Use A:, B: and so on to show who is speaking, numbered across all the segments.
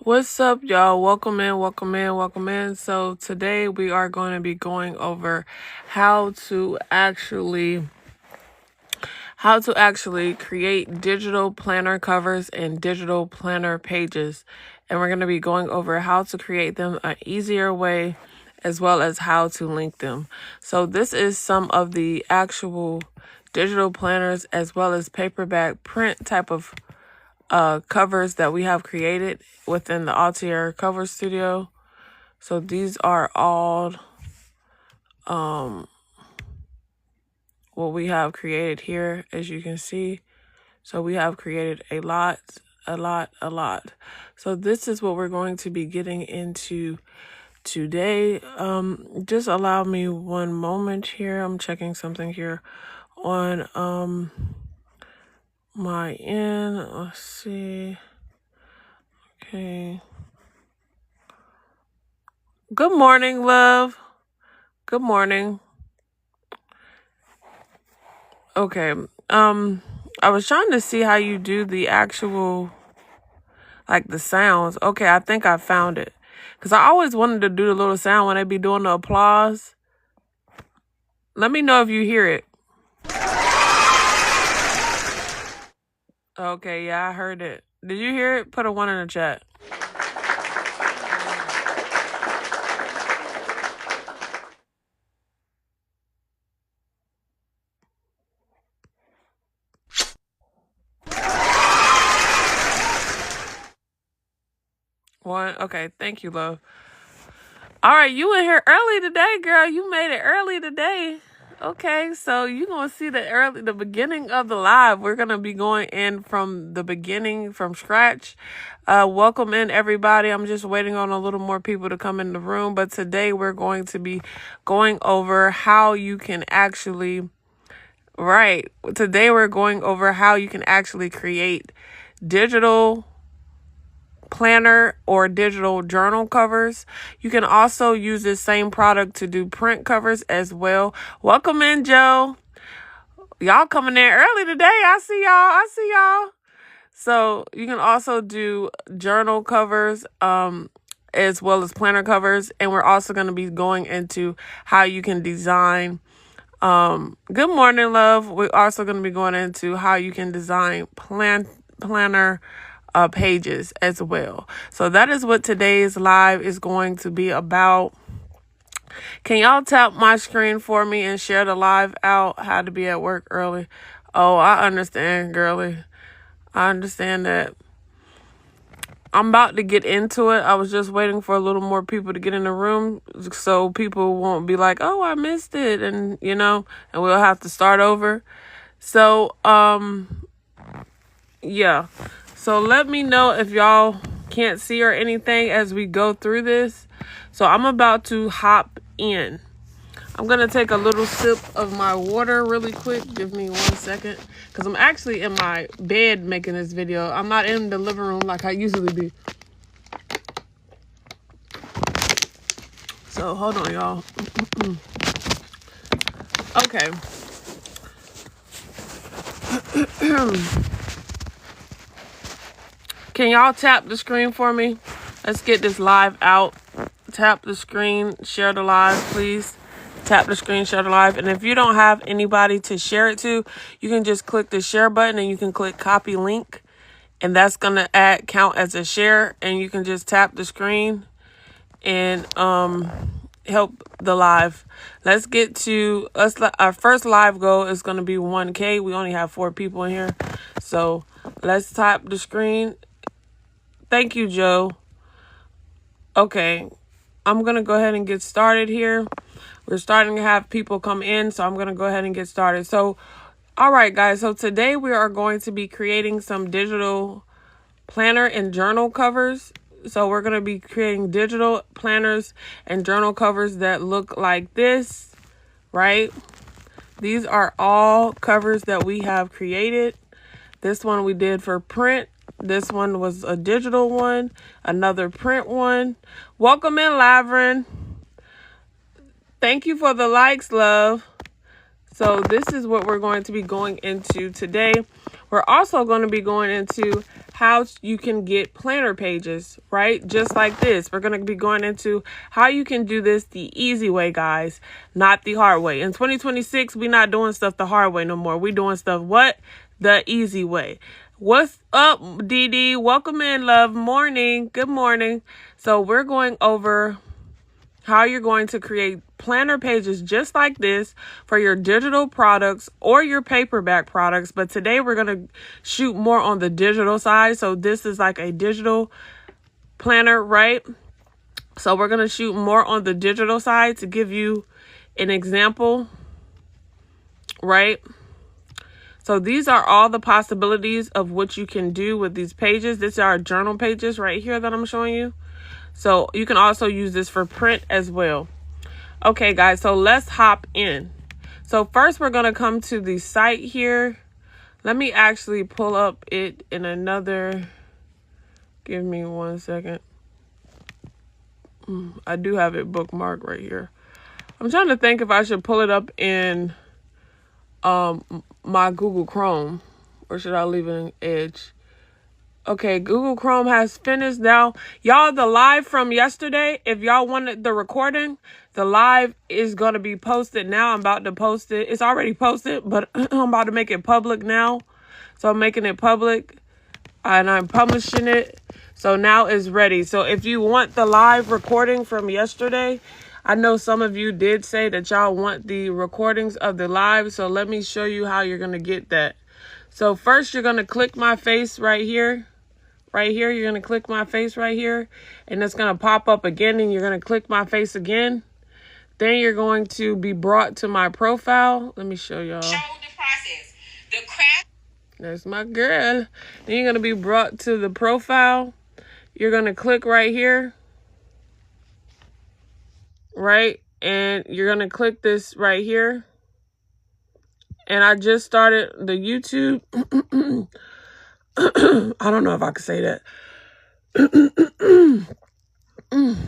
A: What's up, y'all? Welcome in, welcome in, welcome in. So today we are going to be going over how to actually create digital planner covers and digital planner pages. And we're going to be going over how to create them an easier way as well as how to link them. So this is some of the actual digital planners as well as paperback print type of covers that we have created within the Altiair cover studio. So these are all what we have created here, as you can see. So we have created a lot. So this is what we're going to be getting into today. Just allow me one moment here. I'm checking something here on my end. Let's see. Okay. Good morning, love. Good morning. Okay. I was trying to see how you do the actual, like the sounds. Okay, I think I found it. Because I always wanted to do the little sound when they be doing the applause. Let me know if you hear it. Okay, yeah, I heard it. Did you hear it? Put a 1 in the chat. One. Okay, thank you, love. All right, you in here early today, girl. You made it early today. Okay, so you're going to see the beginning of the live. We're going to be going in from the beginning, from scratch. Welcome in, everybody. I'm just waiting on a little more people to come in the room. But today we're going to be going over how you can actually, today we're going over how you can actually create digital planner or digital journal covers. You can also use this same product to do print covers as well. Welcome in, Joe. Y'all coming in early today. I see y'all. So you can also do journal covers as well as planner covers. And we're also going to be going into how you can design good morning, love. We're also going to be going into how you can design planner pages as well. So that is what today's live is going to be about. Can y'all tap my screen for me and share the live out? How to be at work early. Oh, I understand, girly. I understand that. I'm about to get into it. I was just waiting for a little more people to get in the room so people won't be like, oh, I missed it. And, and we'll have to start over. So, yeah. So let me know if y'all can't see or anything as we go through this. So I'm about to hop in. I'm going to take a little sip of my water really quick. Give me 1 second. Because I'm actually in my bed making this video. I'm not in the living room like I usually be. So hold on, y'all. Okay. Can y'all tap the screen for me? Let's get this live out. Tap the screen, share the live, please. Tap the screen, share the live. And if you don't have anybody to share it to, you can just click the share button and you can click copy link. And that's going to count as a share. And you can just tap the screen and help the live. Let's get to us. Our first live goal is going to be 1K. We only have 4 people in here. So let's tap the screen. Thank you, Joe. Okay, I'm going to go ahead and get started here. We're starting to have people come in, so I'm going to go ahead and get started. So, all right, guys. So today we are going to be creating some digital planner and journal covers. So we're going to be creating digital planners and journal covers that look like this, right? These are all covers that we have created. This one we did for print. This one was a digital one, another print one. Welcome in, Lavrin. Thank you for the likes, love. So this is what we're going to be going into today. we're also going to be going into how you can get planner pages, right? Just like this. We're going to be going into how you can do this the easy way, guys, not the hard way. In 2026, we're not doing stuff the hard way no more. We're doing stuff what? The easy way. What's up, DD? Welcome in, love. Morning. Good morning. So we're going over how you're going to create planner pages just like this for your digital products or your paperback products. But today we're going to shoot more on the digital side. So this is like a digital planner, right? So we're going to shoot more on the digital side to give you an example, right? So these are all the possibilities of what you can do with these pages. These are journal pages right here that I'm showing you. So you can also use this for print as well. Okay, guys, so let's hop in. So first we're going to come to the site here. Let me actually pull up it in another. Give me 1 second. I do have it bookmarked right here. I'm trying to think if I should pull it up in my Google Chrome, or should I leave it in Edge? Okay, Google Chrome has finished now. Y'all, the live from yesterday, if y'all wanted the recording, the live is going to be posted now. I'm about to post it. It's already posted, but I'm about to make it public now. So I'm making it public and I'm publishing it. So now it's ready. So if you want the live recording from yesterday, I know some of you did say that y'all want the recordings of the live. So let me show you how you're going to get that. So first, you're going to click my face right here. Right here, you're going to click my face right here, and it's going to pop up again, and you're going to click my face again. Then you're going to be brought to my profile. Let me show y'all. Show the process. The craft. There's my girl. Then you're going to be brought to the profile. You're going to click right here. Right? And you're going to click this right here. And I just started the YouTube. I don't know if I could say that.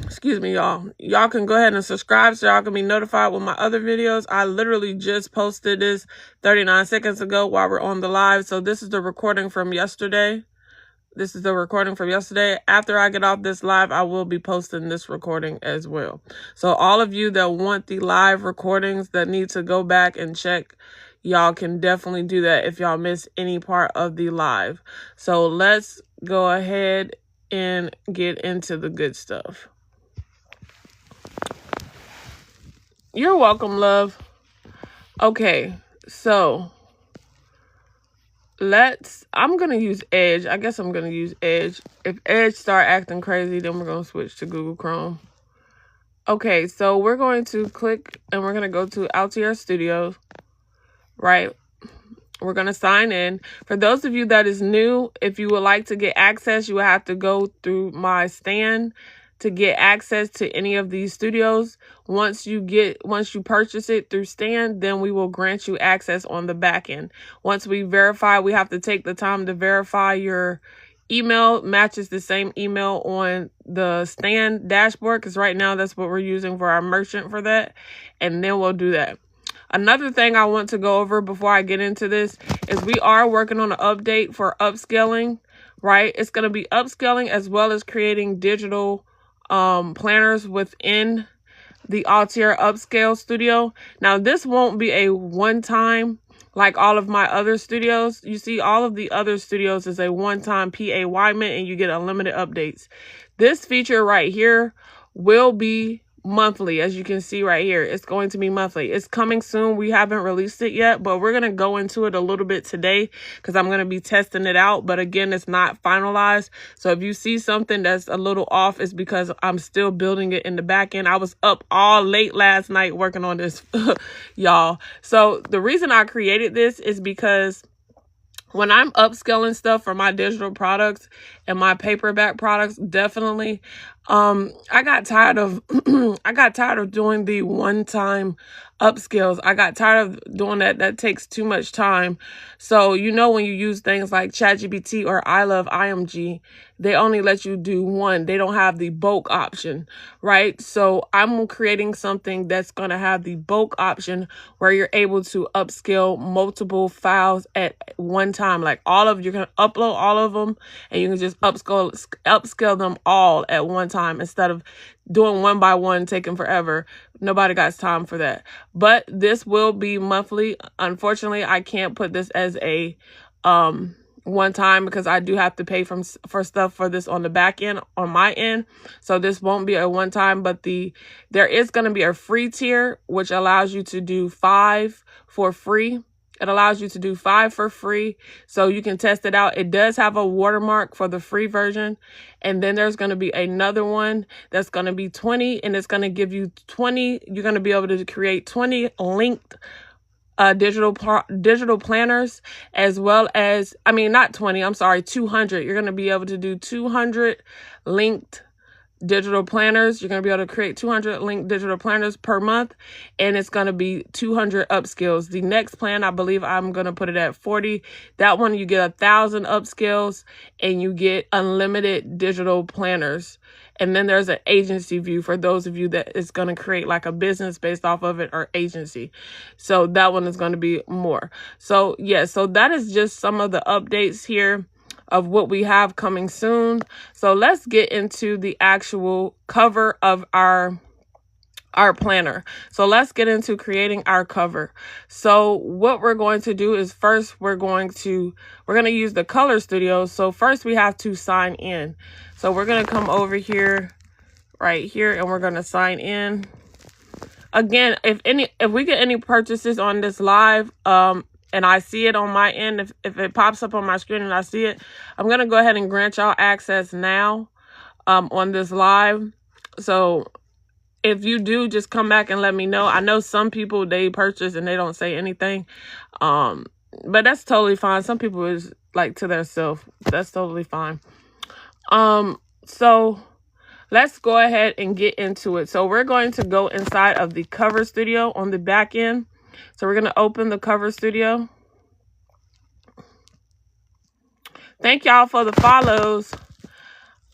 A: Excuse me, y'all. Y'all can go ahead and subscribe so y'all can be notified with my other videos. I literally just posted this 39 seconds ago while we're on the live. So this is the recording from yesterday. This is the recording from yesterday. After I get off this live, I will be posting this recording as well. So all of you that want the live recordings that need to go back and check, y'all can definitely do that if y'all miss any part of the live. So let's go ahead and get into the good stuff. You're welcome, love. Okay, so I'm going to use Edge. I guess I'm going to use Edge. If Edge start acting crazy, then we're going to switch to Google Chrome. Okay, so we're going to click and we're going to go to Altiair Studio. Right, we're going to sign in. For those of you that is new, if you would like to get access, you will have to go through my stand to get access to any of these studios. Once you purchase it through stand, then we will grant you access on the back end. Once we verify, we have to take the time to verify your email matches the same email on the stand dashboard, because right now that's what we're using for our merchant for that, and then we'll do that. Another thing I want to go over before I get into this is we are working on an update for upscaling, right? It's going to be upscaling as well as creating digital planners within the Altiair Upscale Studio. Now, this won't be a one-time like all of my other studios. You see, all of the other studios is a one-time payment and you get unlimited updates. This feature right here will be monthly. As you can see right here, it's going to be monthly. It's coming soon. We haven't released it yet, but we're going to go into it a little bit today because I'm going to be testing it out. But again, it's not finalized. So if you see something that's a little off, it's because I'm still building it in the back end. I was up all late last night working on this, y'all. So the reason I created this is because when I'm upscaling stuff for my digital products and my paperback products, definitely, I got tired of doing the one-time upskills. I got tired of doing that. That takes too much time. So, you know, when you use things like ChatGPT or I Love IMG, they only let you do one. They don't have the bulk option, right? So I'm creating something that's going to have the bulk option where you're able to upskill multiple files at one time. Like you can upload all of them and you can just upskill them all at one time instead of doing one by one, taking forever. Nobody got time for that. But this will be monthly. Unfortunately, I can't put this as a one time because I do have to pay for stuff for this on the back end, on my end. So this won't be a one time, but there is going to be a free tier, which allows you to do 5 for free. It allows you to do 5 for free, so you can test it out. It does have a watermark for the free version. And then there's going to be another one that's going to be 20, and it's going to give you 20. You're going to be able to create 20 linked digital planners, as well as, I mean, not 20, I'm sorry, 200. You're going to be able to do 200 linked digital planners. You're going to be able to create 200 linked digital planners per month, and it's going to be 200 upskills. The next plan, I believe I'm going to put it at 40. That one, you get 1,000 upskills and you get unlimited digital planners. And then there's an agency view for those of you that is going to create like a business based off of it, or agency. So that one is going to be more. So yeah, so that is just some of the updates here of what we have coming soon. So let's get into the actual cover of our planner. So let's get into creating our cover. So what we're going to do is first we're going to use the color studio. So first we have to sign in. So we're going to come over here, right here, and we're going to sign in. Again, if we get any purchases on this live, and I see it on my end, if it pops up on my screen and I see it, I'm going to go ahead and grant y'all access now on this live. So if you do, just come back and let me know. I know some people, they purchase and they don't say anything, but that's totally fine. Some people is like to their self. That's totally fine. So let's go ahead and get into it. So we're going to go inside of the cover studio on the back end. So we're going to open the cover studio. Thank y'all for the follows.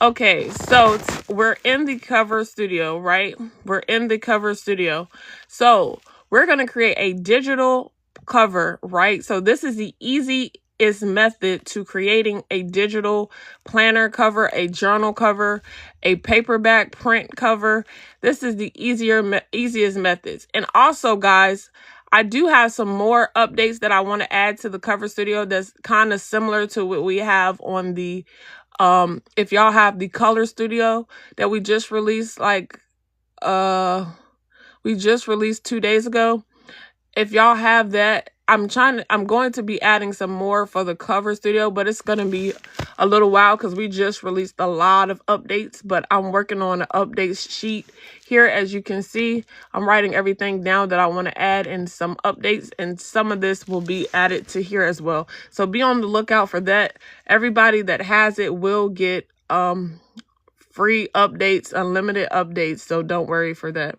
A: Okay, so we're in the cover studio, right? We're in the cover studio. So we're going to create a digital cover, right? So this is the easiest method to creating a digital planner cover, a journal cover, a paperback print cover. This is the easiest methods. And also, guys, I do have some more updates that I want to add to the cover studio that's kind of similar to what we have on the if y'all have the color studio that we just released, like we just released 2 days ago. If y'all have that, I'm going to be adding some more for the cover studio, but it's going to be a little while because we just released a lot of updates. But I'm working on an updates sheet here. As you can see, I'm writing everything down that I want to add in some updates, and some of this will be added to here as well. So be on the lookout for that. Everybody that has it will get free updates, unlimited updates. So don't worry for that.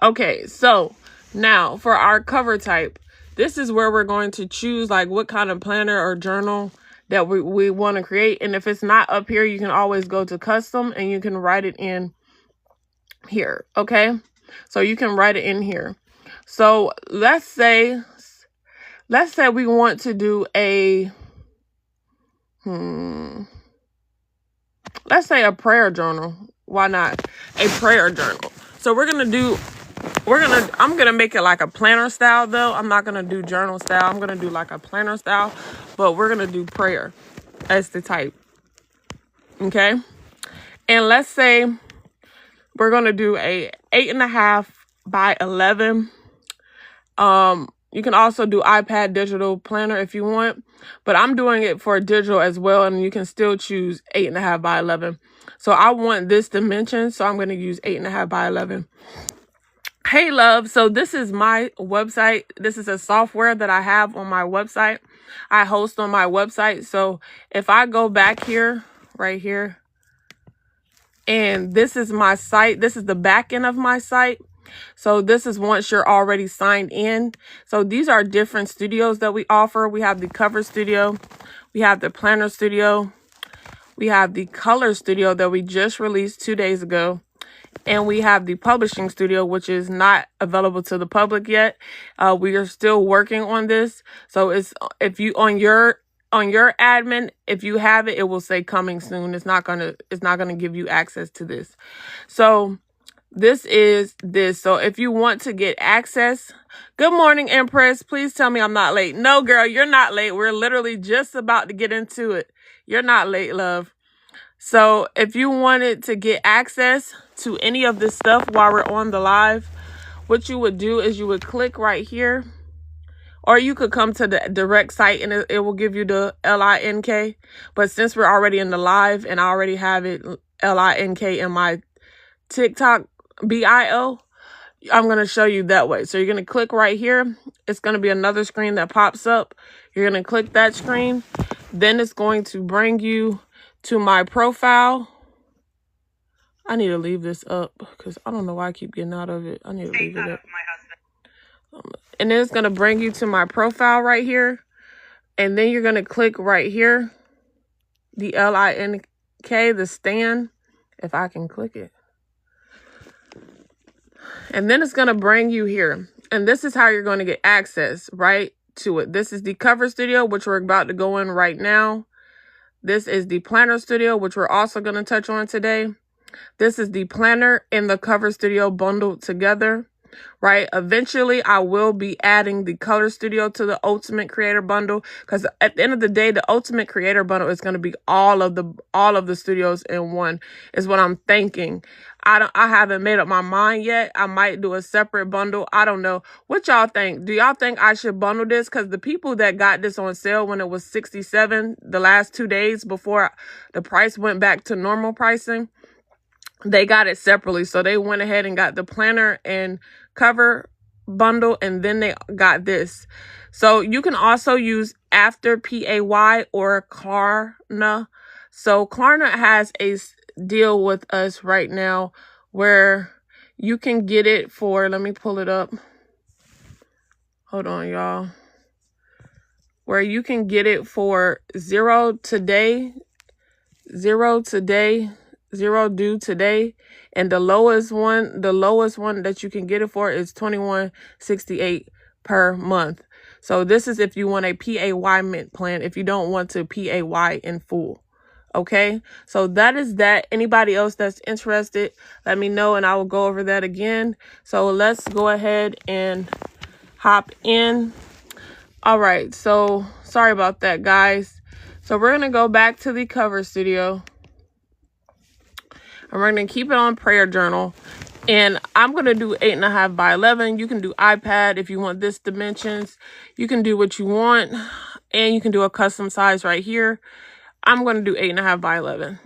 A: Okay, so now for our cover type, this is where we're going to choose like what kind of planner or journal that we want to create. And if it's not up here, you can always go to custom and you can write it in here. Okay, so you can write it in here. So let's say we want to do a let's say a prayer journal. Why not a prayer journal? So I'm going to make it like a planner style, though. I'm not going to do journal style. I'm going to do like a planner style, but we're going to do prayer as the type. Okay. And let's say we're going to do a 8.5 by 11. You can also do iPad digital planner if you want, but I'm doing it for digital as well. And you can still choose 8.5 by 11. So I want this dimension. So I'm going to use 8.5 by 11. Hey, love. So this is my website. This is a software that I have on my website. I host on my website. So if I go back here, right here, and this is my site. This is the back end of my site. So this is once you're already signed in. So these are different studios that we offer. We have the cover studio, we have the planner studio, we have the color studio that we just released 2 days ago, and we have the publishing studio, which is not available to the public yet. We are still working on this. So it's, if you on your admin, if you have it, it will say coming soon. It's not gonna give you access to this. So this is this. So if you want to get access, good morning, Empress. Please tell me I'm not late. No, girl, you're not late. We're literally just about to get into it. You're not late, love. So if you wanted to get access to any of this stuff while we're on the live, what you would do is you would click right here, or you could come to the direct site and it will give you the LINK. But since we're already in the live and I already have it LINK in my TikTok bio, I'm going to show you that way. So you're going to click right here. It's going to be another screen that pops up. You're going to click that screen. Then it's going to bring you to my profile. I need to leave this up because I don't know why I keep getting out of it. I need to leave it up. And then it's going to bring you to my profile right here. And then you're going to click right here, the LINK, the stand, if I can click it. And then it's going to bring you here. And this is how you're going to get access right to it. This is the cover studio, which we're about to go in right now. This is the planner studio, which we're also going to touch on today. This is the planner and the cover studio bundled together, right? Eventually, I will be adding the color studio to the Ultimate Creator Bundle, because at the end of the day, the Ultimate Creator Bundle is going to be all of the studios in one, is what I'm thinking. I haven't made up my mind yet. I might do a separate bundle. I don't know. What y'all think? Do y'all think I should bundle this? Because the people that got this on sale when it was $67 the last 2 days before the price went back to normal pricing, they got it separately. So they went ahead and got the planner and cover bundle, and then they got this. So you can also use After PAY or Klarna. So Klarna has a deal with us right now where you can get it for, let me pull it up. Hold on, y'all. Where you can get it for $0 today, $0 due today, and the lowest one that you can get it for is $21.68 per month. So this is if you want a PAY mint plan, if you don't want to PAY in full. Okay, so that is that. Anybody else that's interested, let me know and I will go over that again. So let's go ahead and hop in. All right, so sorry about that, guys. So we're gonna go back to the cover studio. And we're going to keep it on prayer journal. And I'm going to do 8.5 by 11. You can do iPad if you want this dimensions. You can do what you want. And you can do a custom size right here. I'm going to do 8.5 by 11.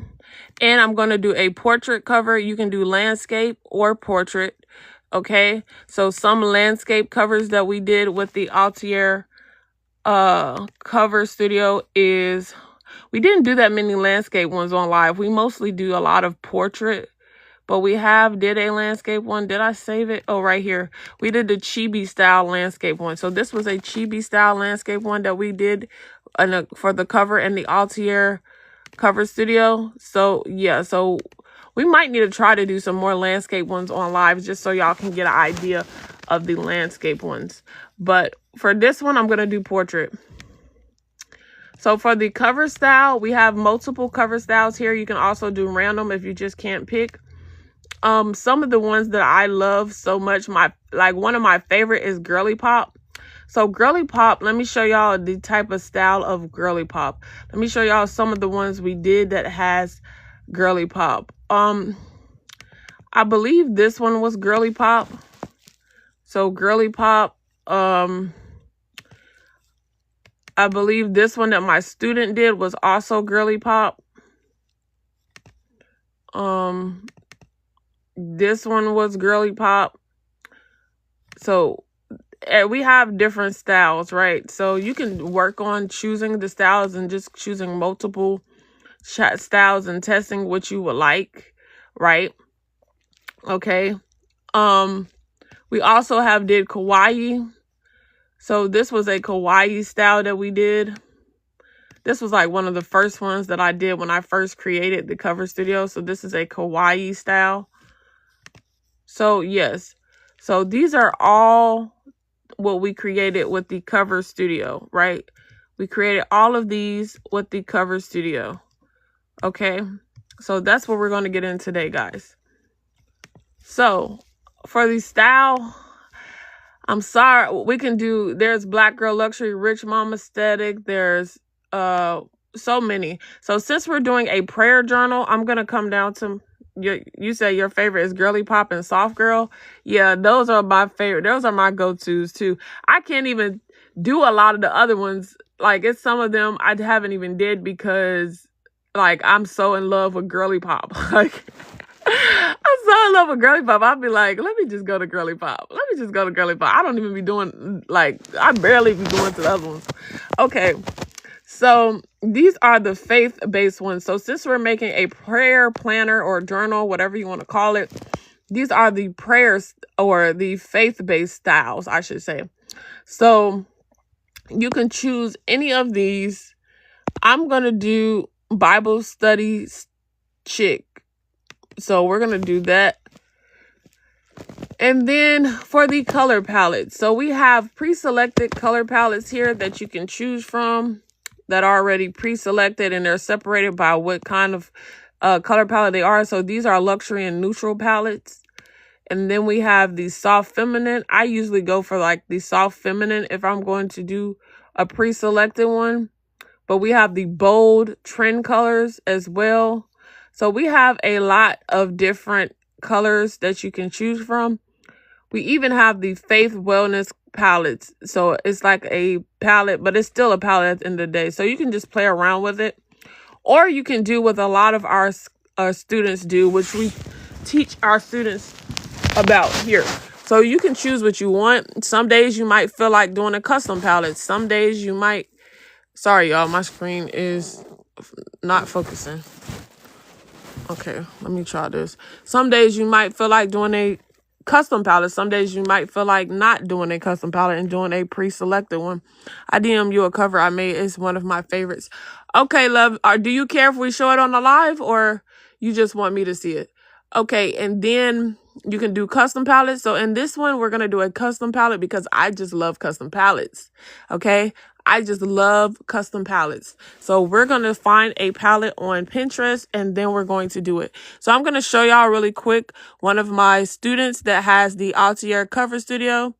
A: And I'm going to do a portrait cover. You can do landscape or portrait. Okay. So some landscape covers that we did with the Altiair cover studio is... we didn't do that many landscape ones on live. We mostly do a lot of portrait, but we did a landscape one. Did I save it? Oh, right here. We did the chibi style landscape one. So this was a chibi style landscape one that we did for the cover and the Altiair cover studio. So yeah, so we might need to try to do some more landscape ones on live just so y'all can get an idea of the landscape ones. But for this one, I'm going to do portrait. So for the cover style, we have multiple cover styles here. You can also do random if you just can't pick. Some of the ones that I love so much, one of my favorite is Girly Pop. So Girly Pop, let me show y'all the type of style of Girly Pop. Let me show y'all some of the ones we did that has Girly Pop. I believe this one was Girly Pop. So Girly Pop, I believe this one that my student did was also Girly Pop. This one was Girly Pop. So we have different styles, right? So you can work on choosing the styles and just choosing multiple styles and testing what you would like, right? Okay. We also have did kawaii. So this was a kawaii style that we did. This was like one of the first ones that I did when I first created the cover studio. So this is a kawaii style. So yes. So these are all what we created with the cover studio, right? We created all of these with the cover studio. Okay. So that's what we're going to get in today, guys. So for the style, I'm sorry, we can do, there's Black Girl Luxury, Rich Mom Aesthetic, there's so many. So since we're doing a prayer journal, I'm gonna come down to you say your favorite is Girly Pop and Soft Girl. Yeah, those are my favorite. Those are my go-tos too. I can't even do a lot of the other ones. Like, it's some of them I haven't even did because like I'm so in love with Girly Pop. Like, I'm so in love with Girly Pop. I'll be like, let me just go to Girly Pop. Let me just go to Girly Pop. I don't even be doing, like, I barely be going to the other ones. Okay. So these are the faith-based ones. So since we're making a prayer planner or journal, whatever you want to call it, these are the prayers or the faith-based styles, I should say. So you can choose any of these. I'm going to do Bible study chick. So we're going to do that. And then for the color palette. So we have pre-selected color palettes here that you can choose from that are already pre-selected, and they're separated by what kind of color palette they are. So these are luxury and neutral palettes. And then we have the soft feminine. I usually go for like the soft feminine if I'm going to do a pre-selected one. But we have the bold trend colors as well. So we have a lot of different colors that you can choose from. We even have the faith wellness palettes. So it's like a palette, but it's still a palette at the end of the day. So you can just play around with it. Or you can do what a lot of our students do, which we teach our students about here. So you can choose what you want. Some days you might feel like doing a custom palette. Some days you might... Sorry, y'all. My screen is not focusing. Okay, let me try this. Some days you might feel like doing a custom palette. Some days you might feel like not doing a custom palette and doing a pre-selected one. I DM you a cover I made. It's one of my favorites. Okay, love. Do you care if we show it on the live, or you just want me to see it? Okay, and then you can do custom palettes. So in this one, we're going to do a custom palette because I just love custom palettes. Okay, I just love custom palettes. So we're going to find a palette on Pinterest, and then we're going to do it. So I'm going to show y'all really quick one of my students that has the Altiair cover studio.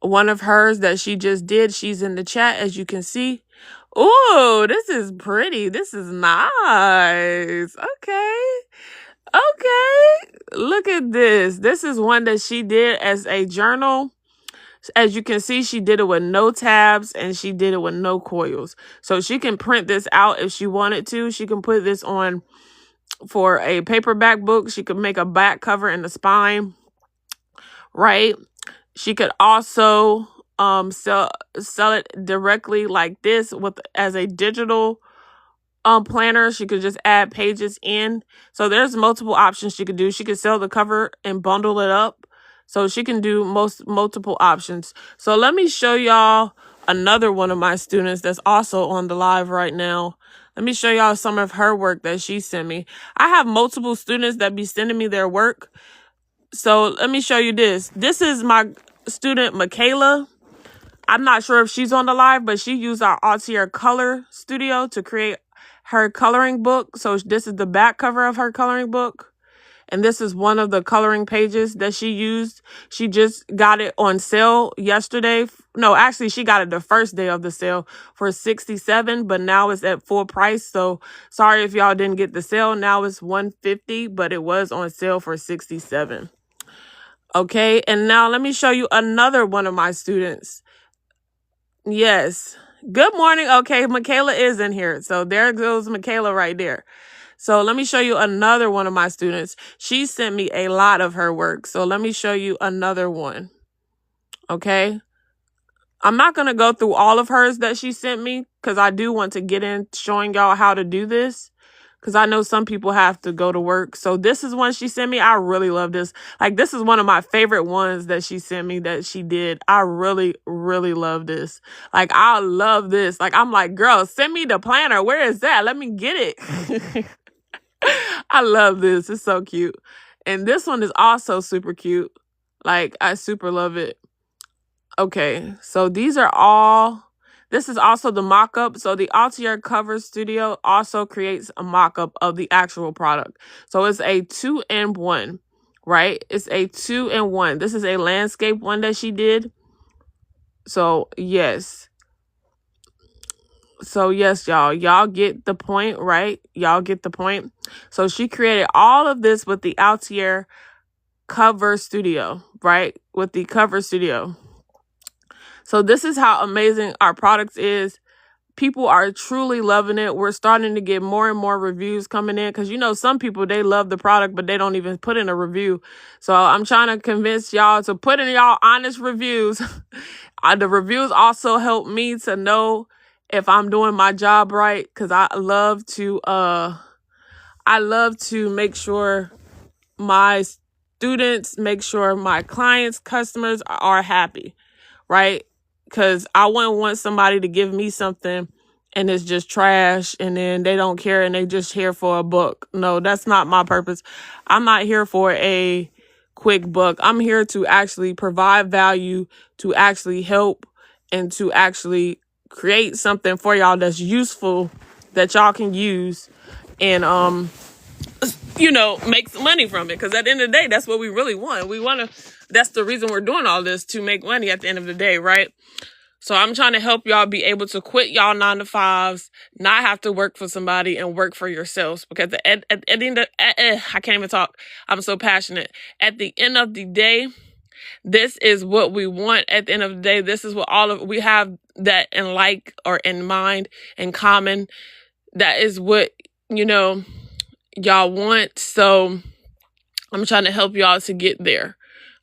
A: One of hers that she just did. She's in the chat, as you can see. Oh, this is pretty. This is nice. Okay. Okay. Look at this. This is one that she did as a journal. As you can see, she did it with no tabs and she did it with no coils. So she can print this out if she wanted to. She can put this on for a paperback book. She could make a back cover and the spine, right? She could also sell it directly like this with as a digital planner. She could just add pages in. So there's multiple options she could do. She could sell the cover and bundle it up. So she can do multiple options. So let me show y'all another one of my students that's also on the live right now. Let me show y'all some of her work that she sent me. I have multiple students that be sending me their work. So let me show you this. This is my student, Michaela. I'm not sure if she's on the live, but she used our Altiair Color Studio to create her coloring book. So this is the back cover of her coloring book. And this is one of the coloring pages that she used. She just got it on sale yesterday. No, actually, she got it the first day of the sale for $67, but now it's at full price. So sorry if y'all didn't get the sale. Now it's $150, but it was on sale for $67. Okay, and now let me show you another one of my students. Yes. Good morning. Okay, Michaela is in here. So there goes Michaela right there. So let me show you another one of my students. She sent me a lot of her work. So let me show you another one. Okay. I'm not going to go through all of hers that she sent me because I do want to get in showing y'all how to do this. because I know some people have to go to work. So this is one she sent me. I really love this. Like, this is one of my favorite ones that she sent me that she did. I really, really love this. Like, I love this. Like, I'm like, girl, send me the planner. Where is that? Let me get it. I love this. It's so cute. And this one is also super cute. Like, I super love it. Okay, so these are all... This is also the mock-up. So the Altiair Cover Studio also creates a mock-up of the actual product. So it's a 2-in-1, right? It's a 2-in-1. This is a landscape one that she did. So, yes. So, yes, y'all. Y'all get the point, right? Y'all get the point. So she created all of this with the Altiair Cover Studio, right? With the Cover Studio. So this is how amazing our product is. People are truly loving it. We're starting to get more and more reviews coming in because, you know, some people, they love the product, but they don't even put in a review. So I'm trying to convince y'all to put in y'all honest reviews. The reviews also help me to know if I'm doing my job right, because I love to make sure my students, make sure my clients, customers are happy, right? Because I wouldn't want somebody to give me something and it's just trash and then they don't care and they just here for a buck. No, that's not my purpose. I'm not here for a quick buck. I'm here to actually provide value, to actually help, and to actually create something for y'all that's useful, that y'all can use and make some money from it. Because at the end of the day, that's what we really want. That's the reason we're doing all this, to make money at the end of the day, right? So I'm trying to help y'all be able to quit y'all 9-to-5s, not have to work for somebody and work for yourselves. Because at the end of, I can't even talk. I'm so passionate. At the end of the day, this is what we want. At the end of the day, this is what we have that in like or in mind, in common. That is what, y'all want. So I'm trying to help y'all to get there.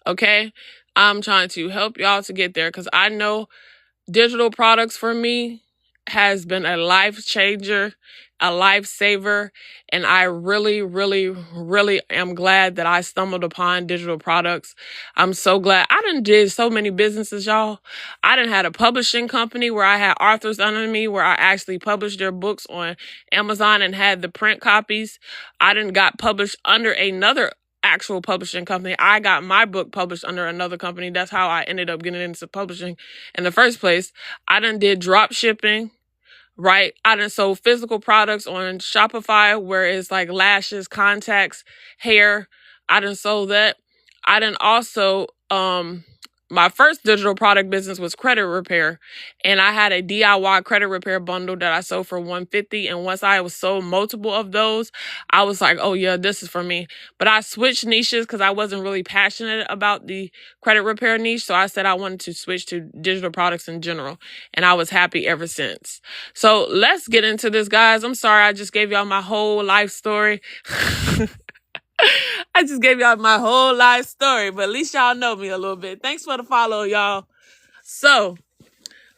A: Okay? I'm trying to help y'all to get there because I know digital products for me has been a life changer, a lifesaver, and I really, really, really am glad that I stumbled upon digital products. I'm so glad. I done did so many businesses, y'all. I done had a publishing company where I had authors under me, where I actually published their books on Amazon and had the print copies. I done got published under another actual publishing company. I got my book published under another company. That's how I ended up getting into publishing in the first place. I done did drop shipping, right? I done sold physical products on Shopify, where it's like lashes, contacts, hair. I done sold that. I done also, my first digital product business was credit repair, and I had a DIY credit repair bundle that I sold for $150. And once I was sold multiple of those, I was like, oh yeah, this is for me. But I switched niches because I wasn't really passionate about the credit repair niche. So I said I wanted to switch to digital products in general, and I was happy ever since. So let's get into this, guys. I'm sorry I just gave y'all my whole life story. I just gave y'all my whole life story, but at least y'all know me a little bit. Thanks for the follow, y'all. So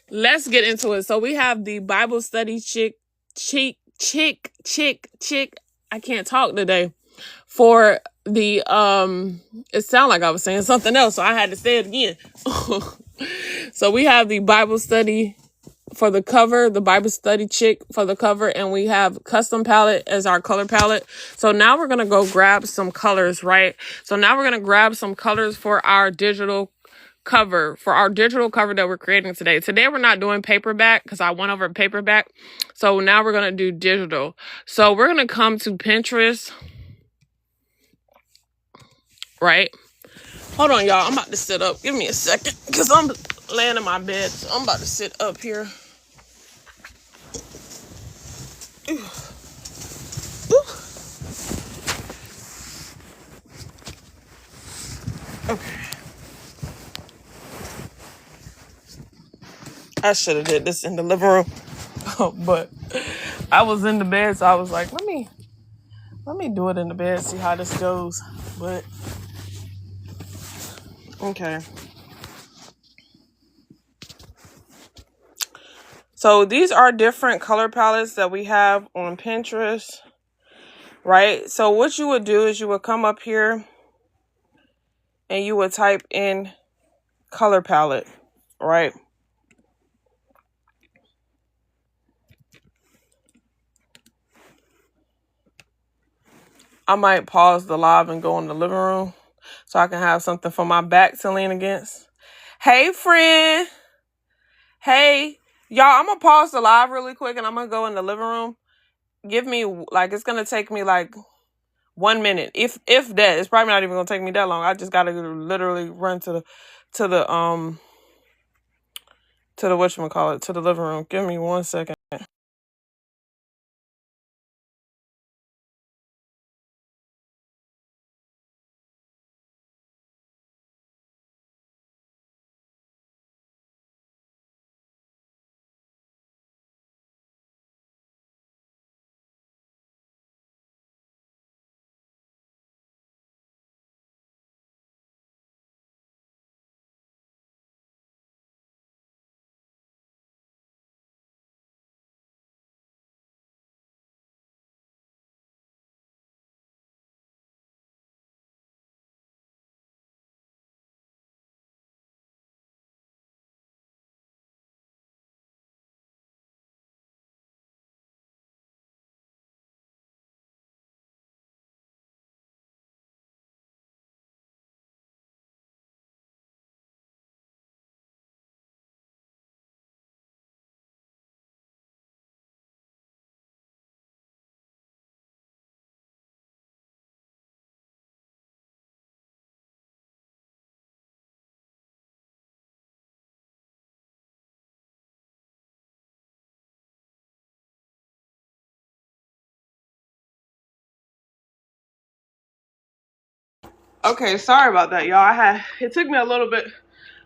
A: let's get into it. So we have the Bible study chick. I can't talk today. For the, it sounded like I was saying something else, so I had to say it again. So we have the Bible study for the cover, the Bible study chick for the cover, and we have custom palette as our color palette. So now we're going to go grab some colors, right? So now we're going to grab some colors for our digital cover, that we're creating today. Today we're not doing paperback because I went over paperback. So now we're going to do digital. So we're going to come to Pinterest, right? Hold on, y'all. I'm about to sit up. Give me a second because I'm laying in my bed. So I'm about to sit up here. Ooh. Ooh. Okay. I should have did this in the living room. But I was in the bed, so I was like, let me do it in the bed, see how this goes. But okay. So these are different color palettes that we have on Pinterest. right? So what you would do is you would come up here and you would type in color palette, right? I might pause the live and go in the living room so I can have something for my back to lean against. Hey, friend. Hey, y'all, I'm going to pause the live really quick and I'm going to go in the living room. Give me, like, it's going to take me like 1 minute. If that, it's probably not even going to take me that long. I just got to literally run to the whatchamacallit, to the living room. Give me 1 second. Okay, sorry about that, y'all. It took me a little bit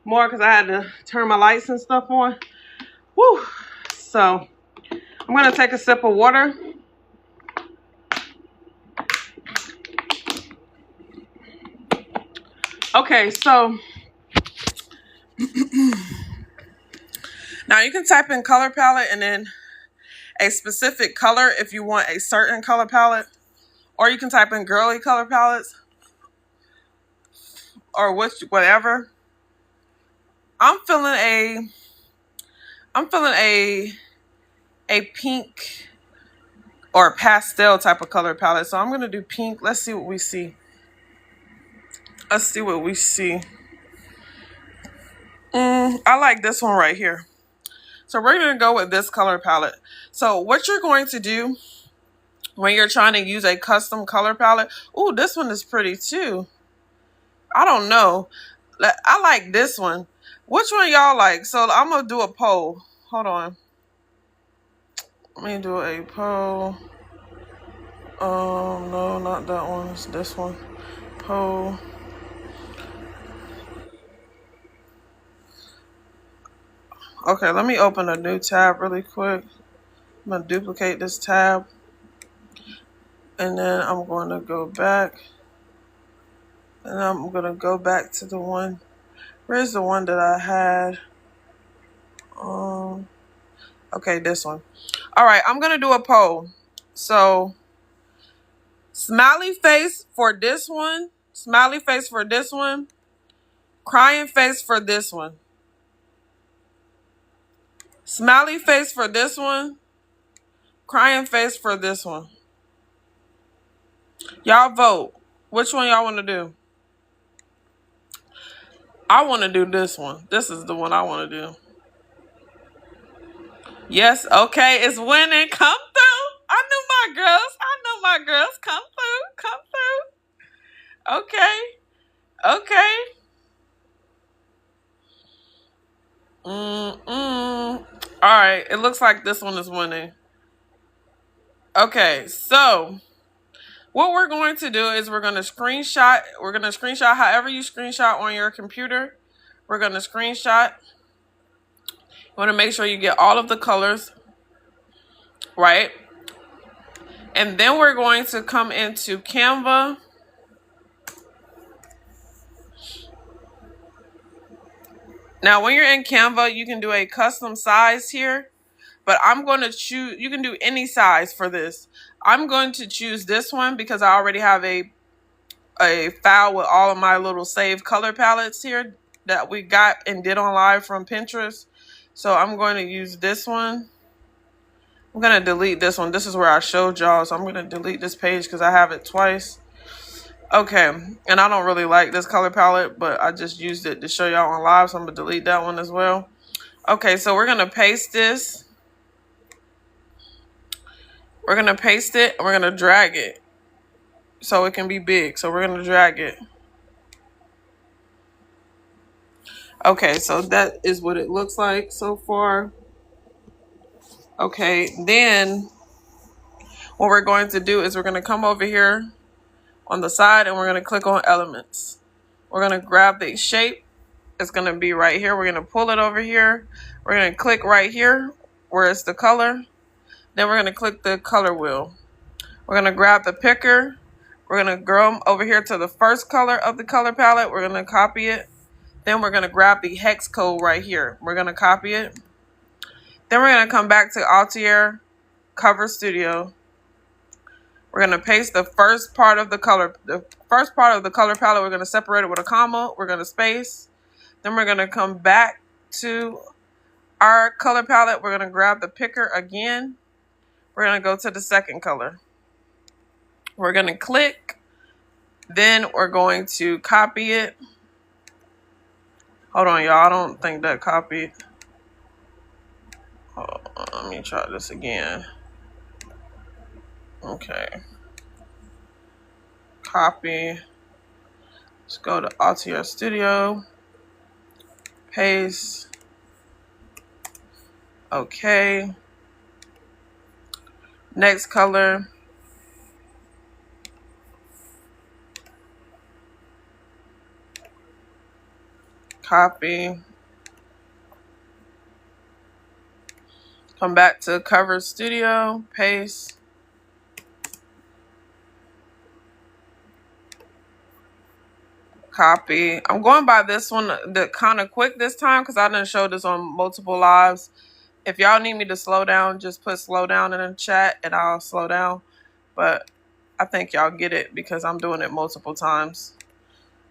A: more because I had to turn my lights and stuff on. Woo! So I'm gonna take a sip of water. Okay, so now you can type in color palette and then a specific color if you want a certain color palette, or you can type in girly color palettes or whatever. I'm feeling a pink or pastel type of color palette, so I'm gonna do pink. Let's see what we see. I like this one right here. So we're going to go with this color palette. So what you're going to do when you're trying to use a custom color palette. Ooh, this one is pretty too. I don't know. I like this one. Which one y'all like? So I'm going to do a poll. Hold on. Let me do a poll. No, not that one. It's this one. Poll. Okay, let me open a new tab really quick. I'm going to duplicate this tab. And then I'm going to go back. And I'm going to go back to the one. Where's the one that I had? Okay, this one. All right, I'm going to do a poll. So, smiley face for this one. Smiley face for this one. Crying face for this one. Smiley face for this one. Crying face for this one. Y'all vote. Which one y'all want to do? I want to do this one. This is the one I want to do. Yes, okay, it's winning. Come through. I knew my girls. Come through. Okay. All right, it looks like this one is winning. Okay, so what we're going to do is we're going to screenshot. We're going to screenshot however you screenshot on your computer. We're going to screenshot. You want to make sure you get all of the colors, right? And then we're going to come into Canva. Now, when you're in Canva, you can do a custom size here. but I'm going to choose, you can do any size for this. I'm going to choose this one because I already have a file with all of my little saved color palettes here that we got and did on live from Pinterest. So I'm going to use this one. I'm going to delete this one. This is where I showed y'all. So I'm going to delete this page because I have it twice. Okay. And I don't really like this color palette, but I just used it to show y'all on live. So I'm going to delete that one as well. Okay. So we're going to paste this. We're going to paste it and we're going to drag it so it can be big. So we're going to drag it. Okay, so that is what it looks like so far. Okay, then what we're going to do is we're going to come over here on the side and we're going to click on elements. We're going to grab the shape. It's going to be right here. We're going to pull it over here. We're going to click right here where it's the color. Then we're going to click the color wheel. We're going to grab the picker. We're going to go over here to the first color of the color palette. We're going to copy it. Then we're going to grab the hex code right here. We're going to copy it. Then we're going to come back to Altiair Cover Studio. We're going to paste the first part of the color palette. We're going to separate it with a comma. We're going to space. Then we're going to come back to our color palette. We're going to grab the picker again. We're going to go to the second color. We're going to click. Then we're going to copy it. Hold on, y'all. I don't think that copied. Hold on, let me try this again. Okay. Copy. Let's go to Altiair Studio. Paste. Okay. Next color. Copy. Come back to Cover Studio. Paste. Copy. I'm going by this one kind of quick this time because I didn't show this on multiple lives. If y'all need me to slow down, just put slow down in the chat and I'll slow down. But I think y'all get it because I'm doing it multiple times.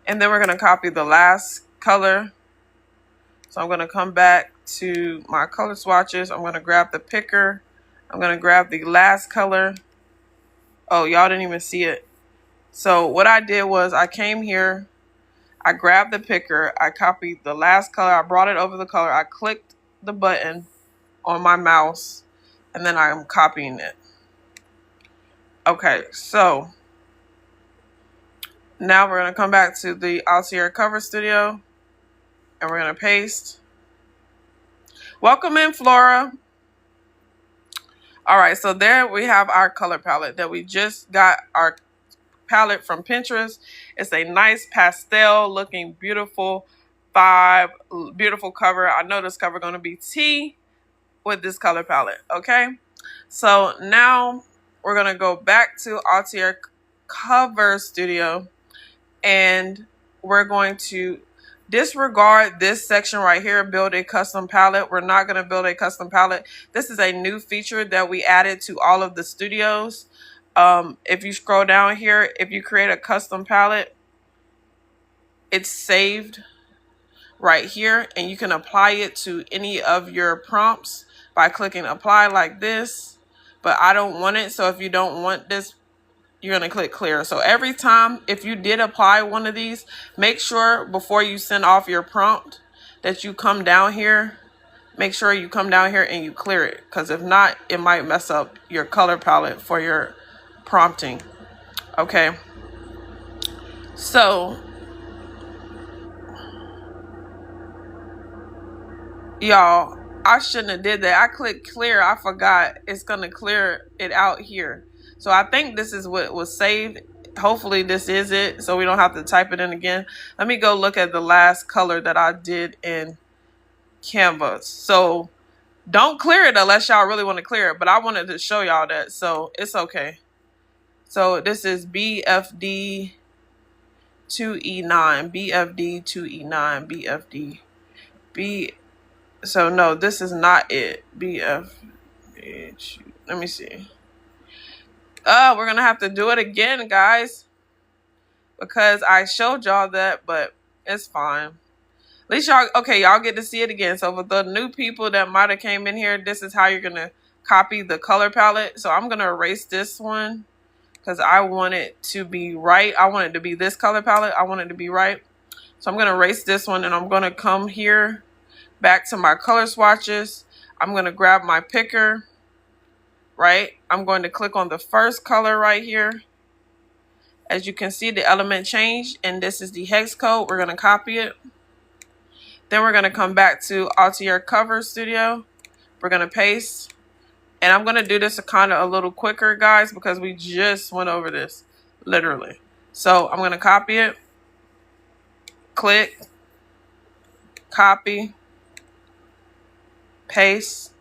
A: And then we're going to copy the last color. So I'm going to come back to my color swatches. I'm going to grab the picker. I'm going to grab the last color. Oh, y'all didn't even see it. So what I did was I came here. I grabbed the picker. I copied the last color. I brought it over the color. I clicked the button on my mouse. And then I'm copying it. Okay, so now we're going to come back to the Altiair Cover Studio. And we're going to paste. Welcome in, Flora. All right, so there we have our color palette that we just got our palette from Pinterest. It's a nice pastel looking beautiful vibe, beautiful cover. I know this cover going to be tea with this color palette, okay? So now we're going to go back to Altiair Cover Studio and we're going to disregard this section right here, build a custom palette. We're not going to build a custom palette. This is a new feature that we added to all of the studios. If you scroll down here, if you create a custom palette, it's saved right here and you can apply it to any of your prompts by clicking apply like this. But I don't want it. So if you don't want this, you're going to click clear. So every time, if you did apply one of these, make sure before you send off your prompt that you come down here. Make sure you come down here and you clear it. Because if not, it might mess up your color palette for your prompting. Okay. So, y'all, I shouldn't have did that. I clicked clear. I forgot. It's going to clear it out here. So I think this is what was saved. Hopefully this is it, so we don't have to type it in again. Let me go look at the last color that I did in Canvas. So don't clear it unless y'all really want to clear it, but I wanted to show y'all that, so it's okay. So this is BFD 2E9, BFD 2E9, BFD. So no, this is not it. BF. Let me see. We're gonna have to do it again, guys, because I showed y'all that, but it's fine. At least y'all get to see it again. So for the new people that might have came in here, this is how you're gonna copy the color palette. So I'm gonna erase this one because I want it to be right. I want it to be this color palette. I want it to be right. So I'm gonna erase this one, and I'm gonna come here back to my color swatches. I'm gonna grab my picker, right? I'm going to click on the first color right here. As you can see, the element changed, and this is the hex code. We're gonna copy it. Then we're going to come back to Altiair Cover Studio. We're going to paste. And I'm going to do this kind of a little quicker, guys, because we just went over this, literally. So I'm going to copy it. Click. Copy. Paste.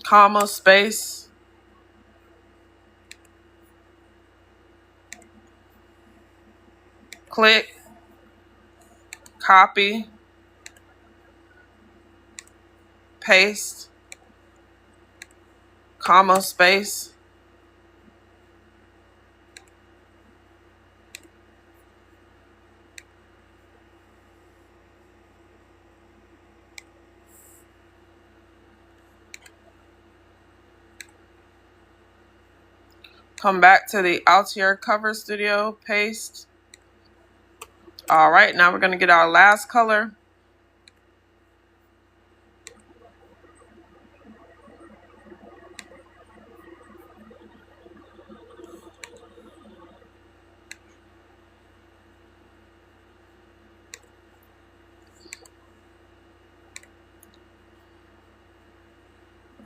A: Comma, space. Click. Copy. Paste. Comma, space. Come back to the Altiair Cover Studio, paste. All right, now we're going to get our last color.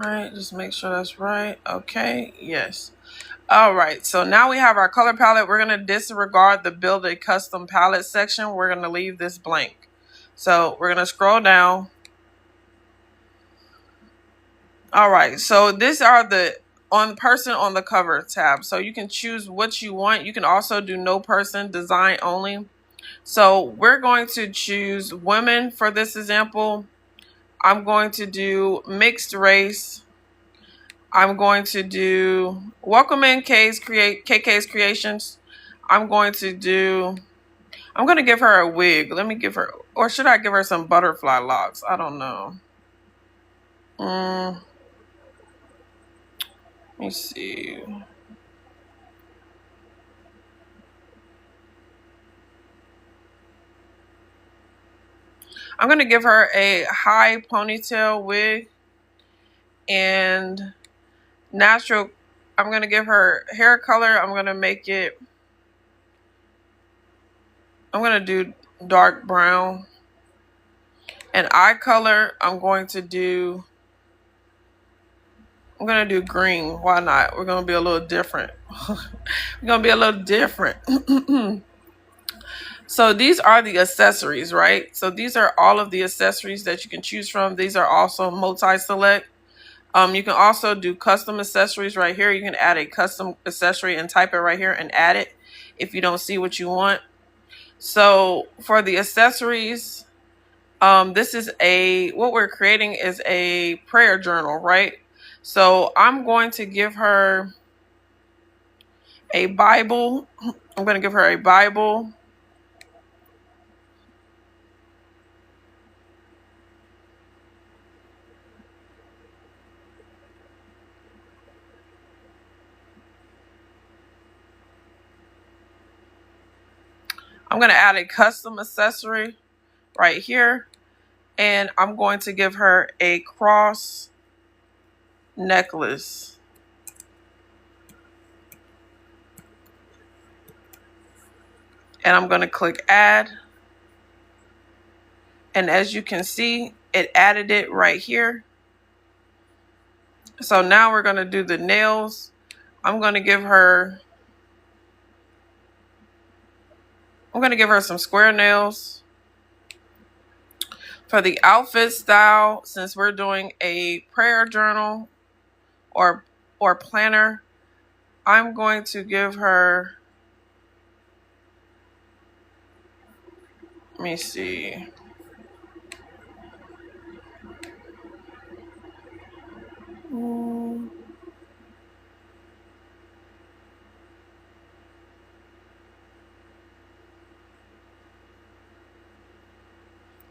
A: All right, just make sure that's right. Okay, yes. All right, so now we have our color palette. We're going to disregard the build a custom palette section. We're going to leave this blank. So we're going to scroll down. All right, so these are the person on the cover tab. So you can choose what you want. You can also do no person, design only. So we're going to choose women for this example. I'm going to do mixed race. I'm going to do welcome in KK's Creations. I'm going to give her a wig. Let me give her, or should I give her some butterfly locks? I don't know. Let me see. I'm going to give her a high ponytail wig and natural. I'm going to give her hair color. I'm going to do dark brown. And eye color, I'm going to do green. Why not? We're going to be a little different. So these are the accessories, right? So these are all of the accessories that you can choose from. These are also multi-select. You can also do custom accessories right here. You can add a custom accessory and type it right here and add it if you don't see what you want. So for the accessories, this is what we're creating is a prayer journal, right? So I'm going to give her a Bible. I'm going to give her a Bible. I'm going to add a custom accessory right here. And I'm going to give her a cross necklace. And I'm going to click add. And as you can see, it added it right here. So now we're going to do the nails. I'm going to give her some square nails. For the outfit style, since we're doing a prayer journal or planner, I'm going to give her, let me see. Mm.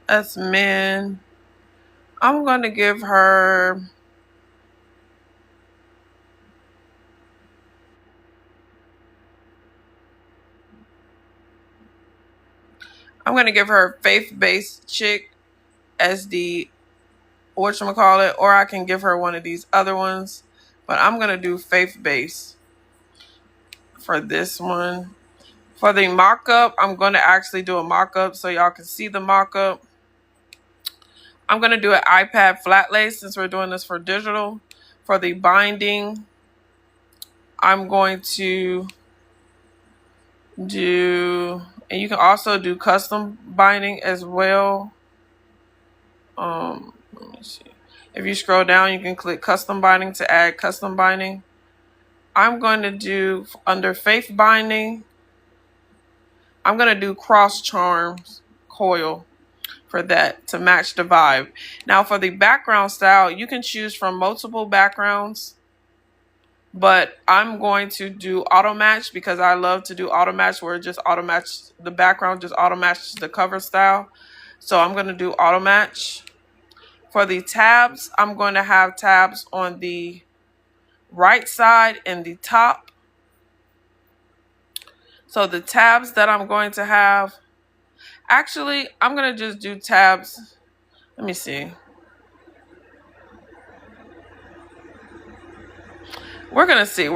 A: That's men. I'm going to give her... I'm going to give her faith-based chick as the whatchamacallit, or I can give her one of these other ones. But I'm going to do faith-based for this one. For the mock-up, I'm going to actually do a mock-up so y'all can see the mock-up. I'm going to do an iPad flat lay since we're doing this for digital. For the binding, I'm going to do... And you can also do custom binding as well. Let me see. If you scroll down, you can click custom binding to add custom binding. I'm going to do, under faith binding, I'm going to do cross charms coil for that to match the vibe. Now for the background style, you can choose from multiple backgrounds, but I'm going to do auto match because I love to do auto match where it just auto match the background, just auto matches the cover style. So I'm going to do auto match. For the tabs, I'm going to have tabs on the right side and the top. So the tabs that I'm going to have, actually, I'm going to just do tabs. Let me see. We're going to see.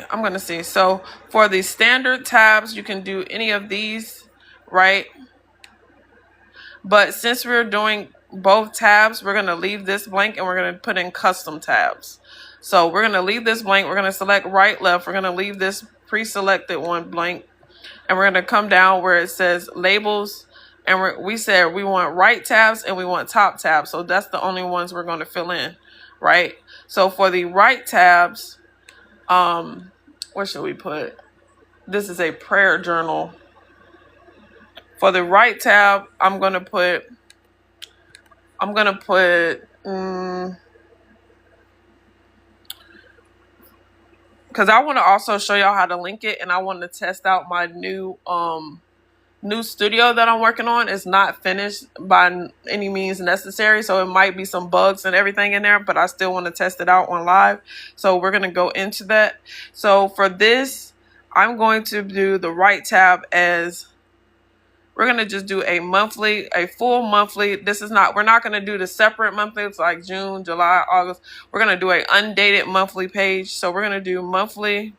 A: I'm going to see. So for the standard tabs, you can do any of these, right? But since we're doing both tabs, we're going to leave this blank and we're going to put in custom tabs. So we're going to leave this blank. We're going to select right, left. We're going to leave this pre-selected one blank. And we're going to come down where it says labels. And we said we want right tabs and we want top tabs. So that's the only ones we're going to fill in, right? So for the right tabs, what should we put? This is a prayer journal. For the right tab, I'm going to put, because I want to also show y'all how to link it, and I want to test out my new studio that I'm working on. It's not finished by any means necessary, so it might be some bugs and everything in there, but I still want to test it out on live. So we're going to go into that. So for this, I'm going to do the right tab as, we're going to just do a monthly, a full monthly. We're not going to do the separate monthly. It's like June, July, August. We're going to do an undated monthly page. So we're going to do monthly.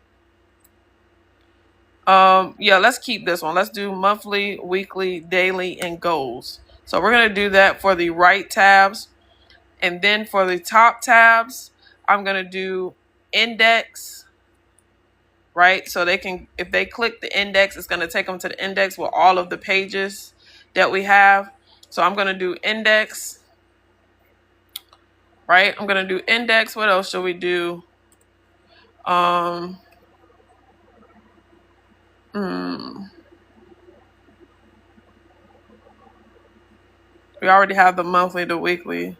A: Yeah, let's keep this one. Let's do monthly, weekly, daily, and goals. So we're going to do that for the right tabs. And then for the top tabs, I'm going to do index, right? So they can, if they click the index, it's going to take them to the index with all of the pages that we have. So I'm going to do index, right? I'm going to do index. What else should we do? We already have the monthly, the weekly.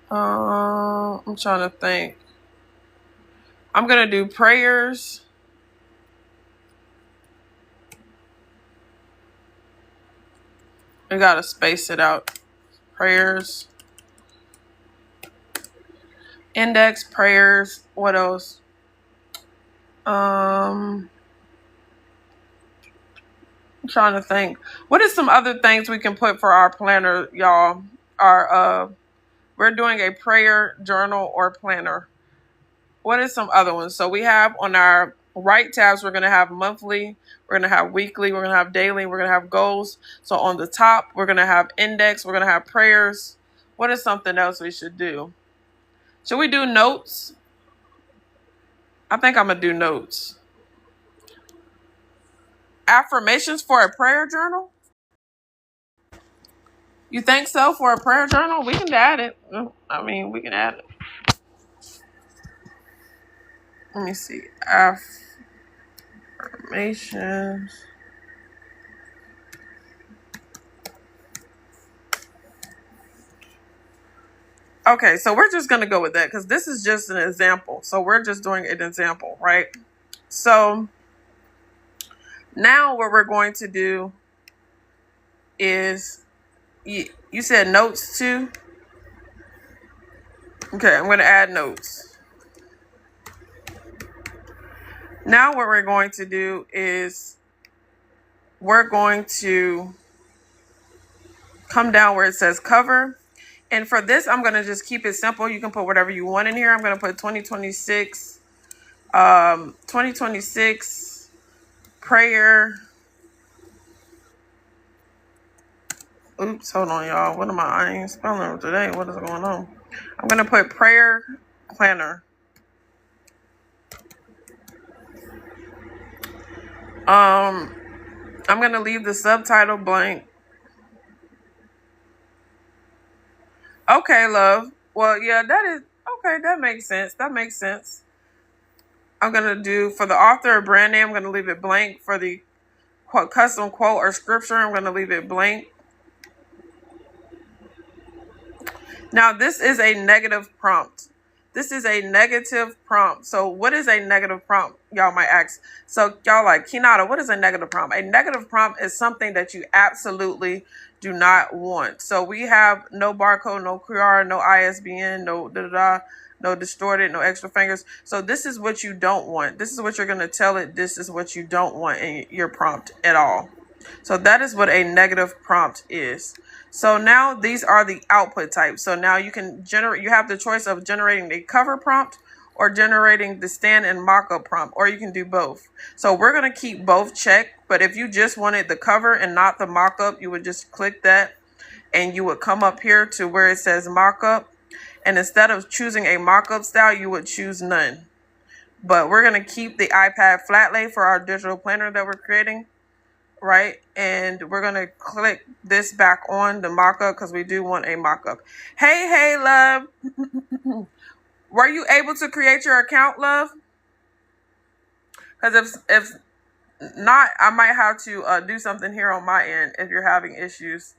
A: I'm trying to think. I'm going to do prayers. We got to space it out. Prayers. Index, prayers. What else? I'm trying to think. What are some other things we can put for our planner, y'all? We're doing a prayer journal or planner. What are some other ones? So we have on our right tabs, we're going to have monthly, we're going to have weekly, we're going to have daily, we're going to have goals. So on the top, we're going to have index, we're going to have prayers. What is something else we should do? Should we do notes? I think I'm going to do notes. Affirmations for a prayer journal? You think so for a prayer journal? We can add it. I mean, we can add it. Let me see. Affirmations. Okay, so we're just going to go with that because this is just an example. So we're just doing an example, right? So now what we're going to do is, you said notes too? Okay, I'm going to add notes. Now what we're going to do is we're going to come down where it says cover. And for this, I'm going to just keep it simple. You can put whatever you want in here. I'm going to put 2026 prayer. Oops, hold on, y'all. What am I ain't spelling today? What is going on? I'm going to put prayer planner. I'm going to leave the subtitle blank. Okay, love. Well, yeah, that is okay. That makes sense. That makes sense. I'm going to do for the author or brand name, I'm going to leave it blank. For the custom quote or scripture, I'm going to leave it blank. Now, this is a negative prompt. This is a negative prompt. So what is a negative prompt? Y'all might ask. So y'all like, Kinata, what is a negative prompt? A negative prompt is something that you absolutely do not want. So we have no barcode, no QR, no ISBN, no distorted, no extra fingers. So this is what you don't want. This is what you're going to tell it. This is what you don't want in your prompt at all. So that is what a negative prompt is. So now these are the output types. So now you can generate, you have the choice of generating the cover prompt or generating the stand and mockup prompt, or you can do both. So we're going to keep both checked, but if you just wanted the cover and not the mockup, you would just click that and you would come up here to where it says mockup. And instead of choosing a mockup style, you would choose none. But we're going to keep the iPad flat lay for our digital planner that we're creating. Right, and we're gonna click this back on the mockup because we do want a mockup. Hey, love. Were you able to create your account, love? Because if not, I might have to do something here on my end if you're having issues.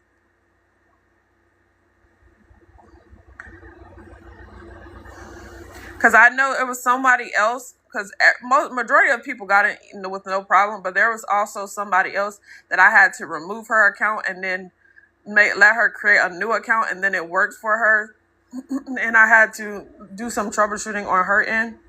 A: Because I know it was somebody else. Because majority of people got it with no problem, but there was also somebody else that I had to remove her account and then let her create a new account, and then it worked for her. And I had to do some troubleshooting on her end.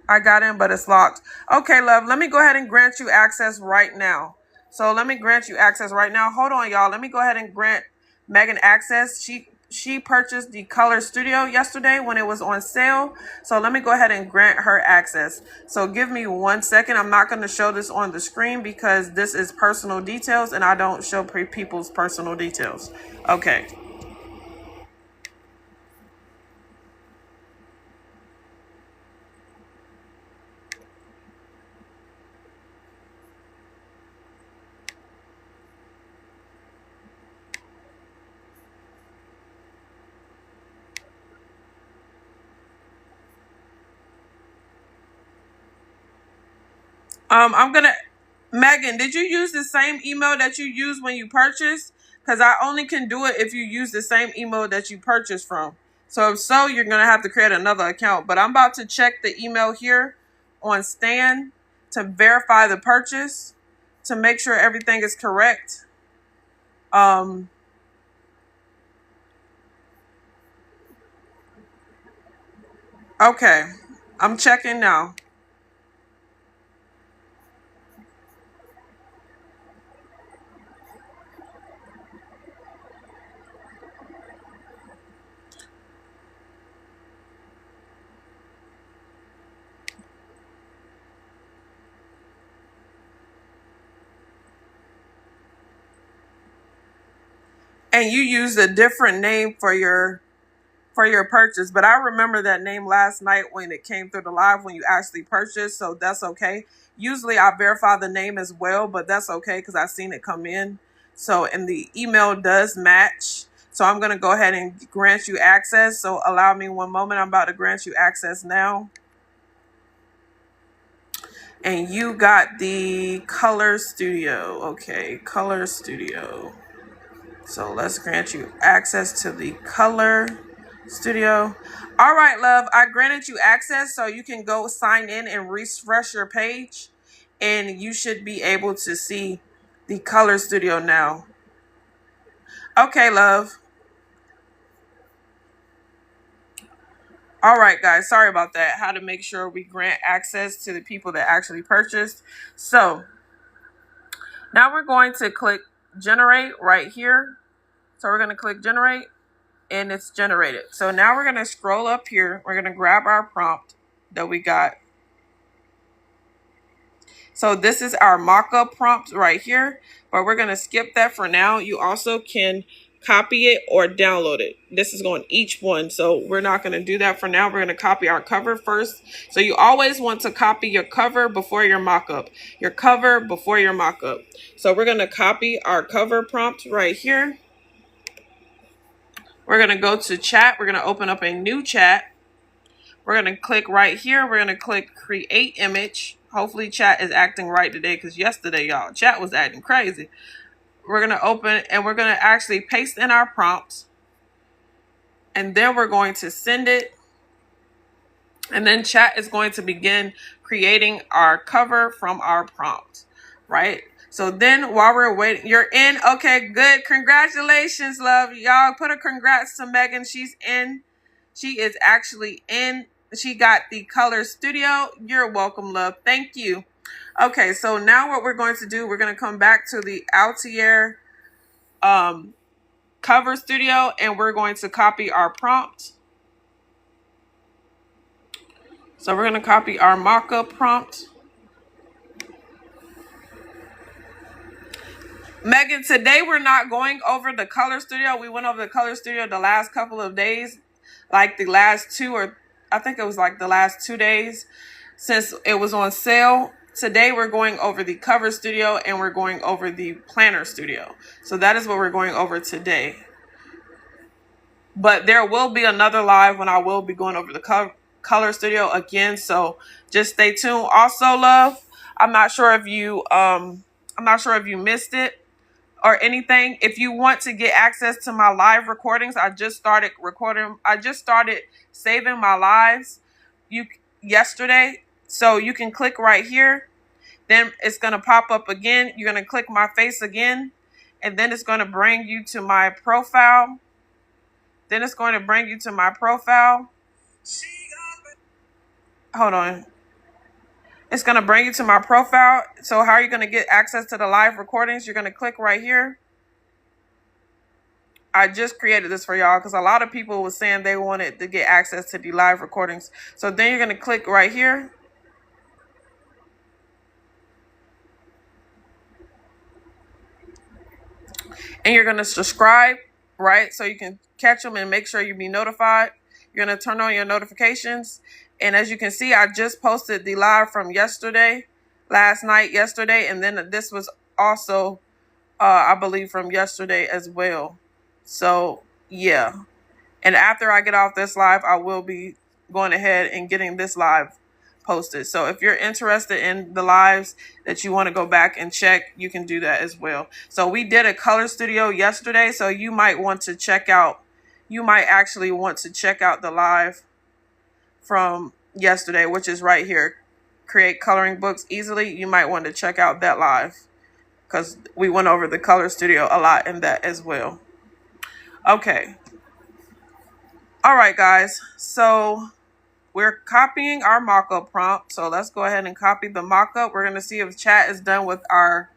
A: I got in, but it's locked. Okay, love, let me go ahead and grant you access right now. So let me grant you access right now. Hold on, y'all. Let me go ahead and grant Megan access. She purchased the Color Studio yesterday when it was on sale. So let me go ahead and grant her access. So give me 1 second. I'm not going to show this on the screen because this is personal details and I don't show people's personal details. Okay. Megan, did you use the same email that you used when you purchased? Because I only can do it if you use the same email that you purchased from. So if so, you're going to have to create another account. But I'm about to check the email here on Stan to verify the purchase to make sure everything is correct. Okay, I'm checking now. And you used a different name for your purchase, but I remember that name last night when it came through the live when you actually purchased, so that's okay. Usually I verify the name as well, but that's okay because I've seen it come in. So, and the email does match. So I'm going to go ahead and grant you access. So allow me 1 moment. I'm about to grant you access now. And you got the Color Studio. Okay, Color Studio. So let's grant you access to the Color Studio. All right, love. I granted you access so you can go sign in and refresh your page, and you should be able to see the color studio now. Okay, love. All right, guys. Sorry about that. How to make sure we grant access to the people that actually purchased. So now we're going to click generate right here. So we're going to click generate, and it's generated. So now we're going to scroll up here. We're going to grab our prompt that we got. So this is our mock-up prompt right here, but we're going to skip that for now. You also can copy it or download it. This is going each one, so we're not going to do that for now. We're going to copy our cover first. So you always want to copy your cover before your mock-up. Your cover before your mock-up. So we're going to copy our cover prompt right here. We're going to go to chat. We're going to open up a new chat. We're going to click right here. We're going to click create image. Hopefully chat is acting right today, because yesterday, y'all, chat was acting crazy. We're going to open and we're going to actually paste in our prompts. And then we're going to send it. And then chat is going to begin creating our cover from our prompt, right? So then while we're waiting, you're in. Okay, good. Congratulations, love. Y'all put a congrats to Megan. She's in. She is actually in. She got the color studio. You're welcome, love. Thank you. Okay, so now what we're going to do, we're going to come back to the Altiair cover studio, and we're going to copy our prompt. So we're going to copy our mock-up prompt. Megan, today we're not going over the color studio. We went over the color studio the last couple of days, like the last two, or I think it was like the last 2 days since it was on sale. Today we're going over the cover studio and we're going over the planner studio. So that is what we're going over today. But there will be another live when I will be going over the color studio again. So just stay tuned. Also, love, I'm not sure if you missed it or anything. If you want to get access to my live recordings, I just started recording. I just started saving my lives yesterday. So you can click right here. Then it's going to pop up again. You're going to click my face again. And then it's going to bring you to my profile. Then it's going to bring you to my profile. Hold on. It's going to bring you to my profile. So how are you going to get access to the live recordings? You're going to click right here. I just created this for y'all because a lot of people were saying they wanted to get access to the live recordings. So then you're going to click right here. And you're going to subscribe, right? So you can catch them and make sure you be notified. You're going to turn on your notifications. And as you can see, I just posted the live from last night, yesterday. And then this was also, I believe, from yesterday as well. So, yeah. And after I get off this live, I will be going ahead and getting this live posted. So if you're interested in the lives that you want to go back and check, you can do that as well. So we did a color studio yesterday. So you might want to check out, actually want to check out the live from yesterday, which is right here. Create coloring books easily. You might want to check out that live because we went over the color studio a lot in that as well. Okay. All right, guys. So we're copying our mock-up prompt. So let's go ahead and copy the mock-up. We're going to see if chat is done with our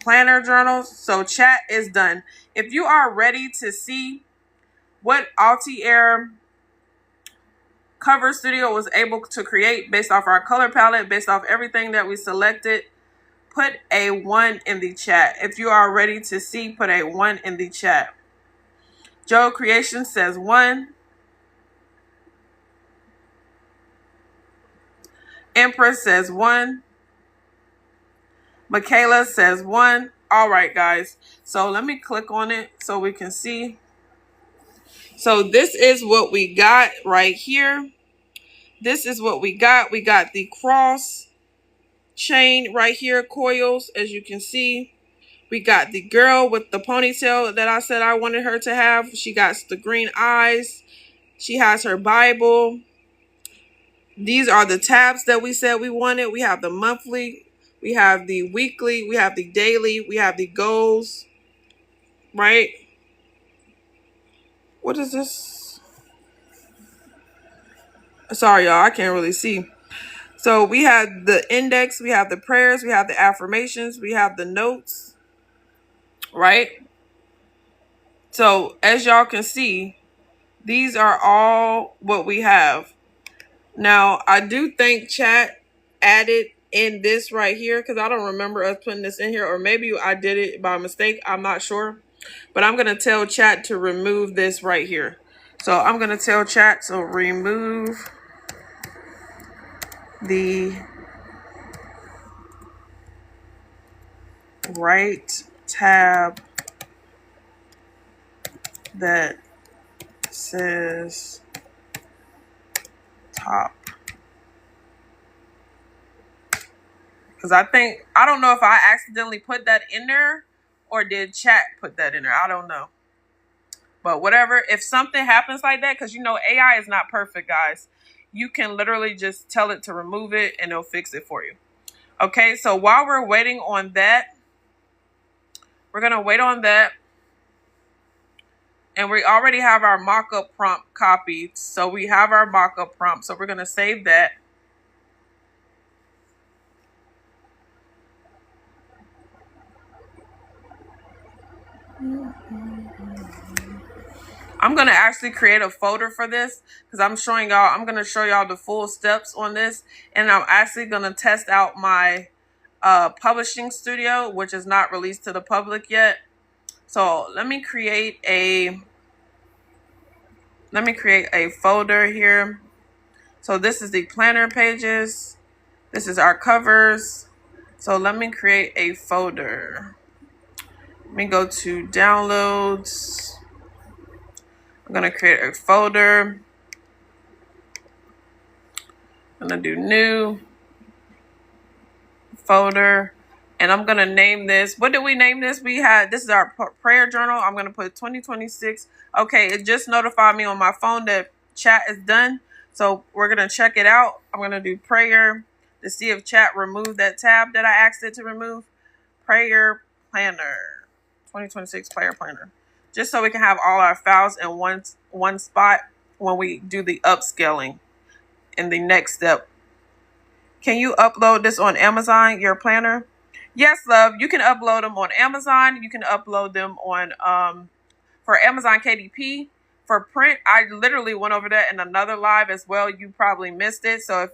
A: planner journals. So chat is done. If you are ready to see what Altiair Cover Studio was able to create based off our color palette, based off everything that we selected, put a 1 in the chat. If you are ready to see, put a 1 in the chat. Joe Creation says 1. Empress says 1. Michaela says 1. All right, guys. So let me click on it so we can see. So this is what we got right here. This is what we got. We got the cross chain right here, coils, as you can see. We got the girl with the ponytail that I said I wanted her to have. She got the green eyes. She has her Bible. These are the tabs that we said we wanted. We have the monthly. We have the weekly. We have the daily. We have the goals. Right? What is this? Sorry, y'all. I can't really see. So we have the index. We have the prayers. We have the affirmations. We have the notes. Right? So as y'all can see, these are all what we have. Now, I do think chat added in this right here because I don't remember us putting this in here, or maybe I did it by mistake. I'm not sure. But I'm going to tell chat to remove this right here. So I'm going to tell chat to remove the right tab that says top. Because I don't know if I accidentally put that in there or did chat put that in there. I don't know. But whatever, if something happens like that, because you know AI is not perfect, guys. You can literally just tell it to remove it and it'll fix it for you. Okay, so while we're waiting on that, we're going to wait on that. And we already have our mock-up prompt copied. So we have our mock-up prompt. So we're going to save that. I'm going to actually create a folder for this because I'm going to show y'all the full steps on this. And I'm actually going to test out my publishing studio, which is not released to the public yet. So let me create a folder here. So this is the planner pages. This is our covers. So let me create a folder. Let me go to downloads. I'm going to create a folder. I'm going to do new folder. And I'm going to name this. What did we name this? This is our prayer journal. I'm going to put 2026. Okay, it just notified me on my phone that chat is done. So we're going to check it out. I'm going to do prayer to see if chat removed that tab that I asked it to remove. Prayer planner. 2026 prayer planner. Just so we can have all our files in one spot when we do the upscaling in the next step. Can you upload this on Amazon, your planner? Yes, love. You can upload them on Amazon. You can upload them on for Amazon KDP. For print, I literally went over that in another live as well. You probably missed it. So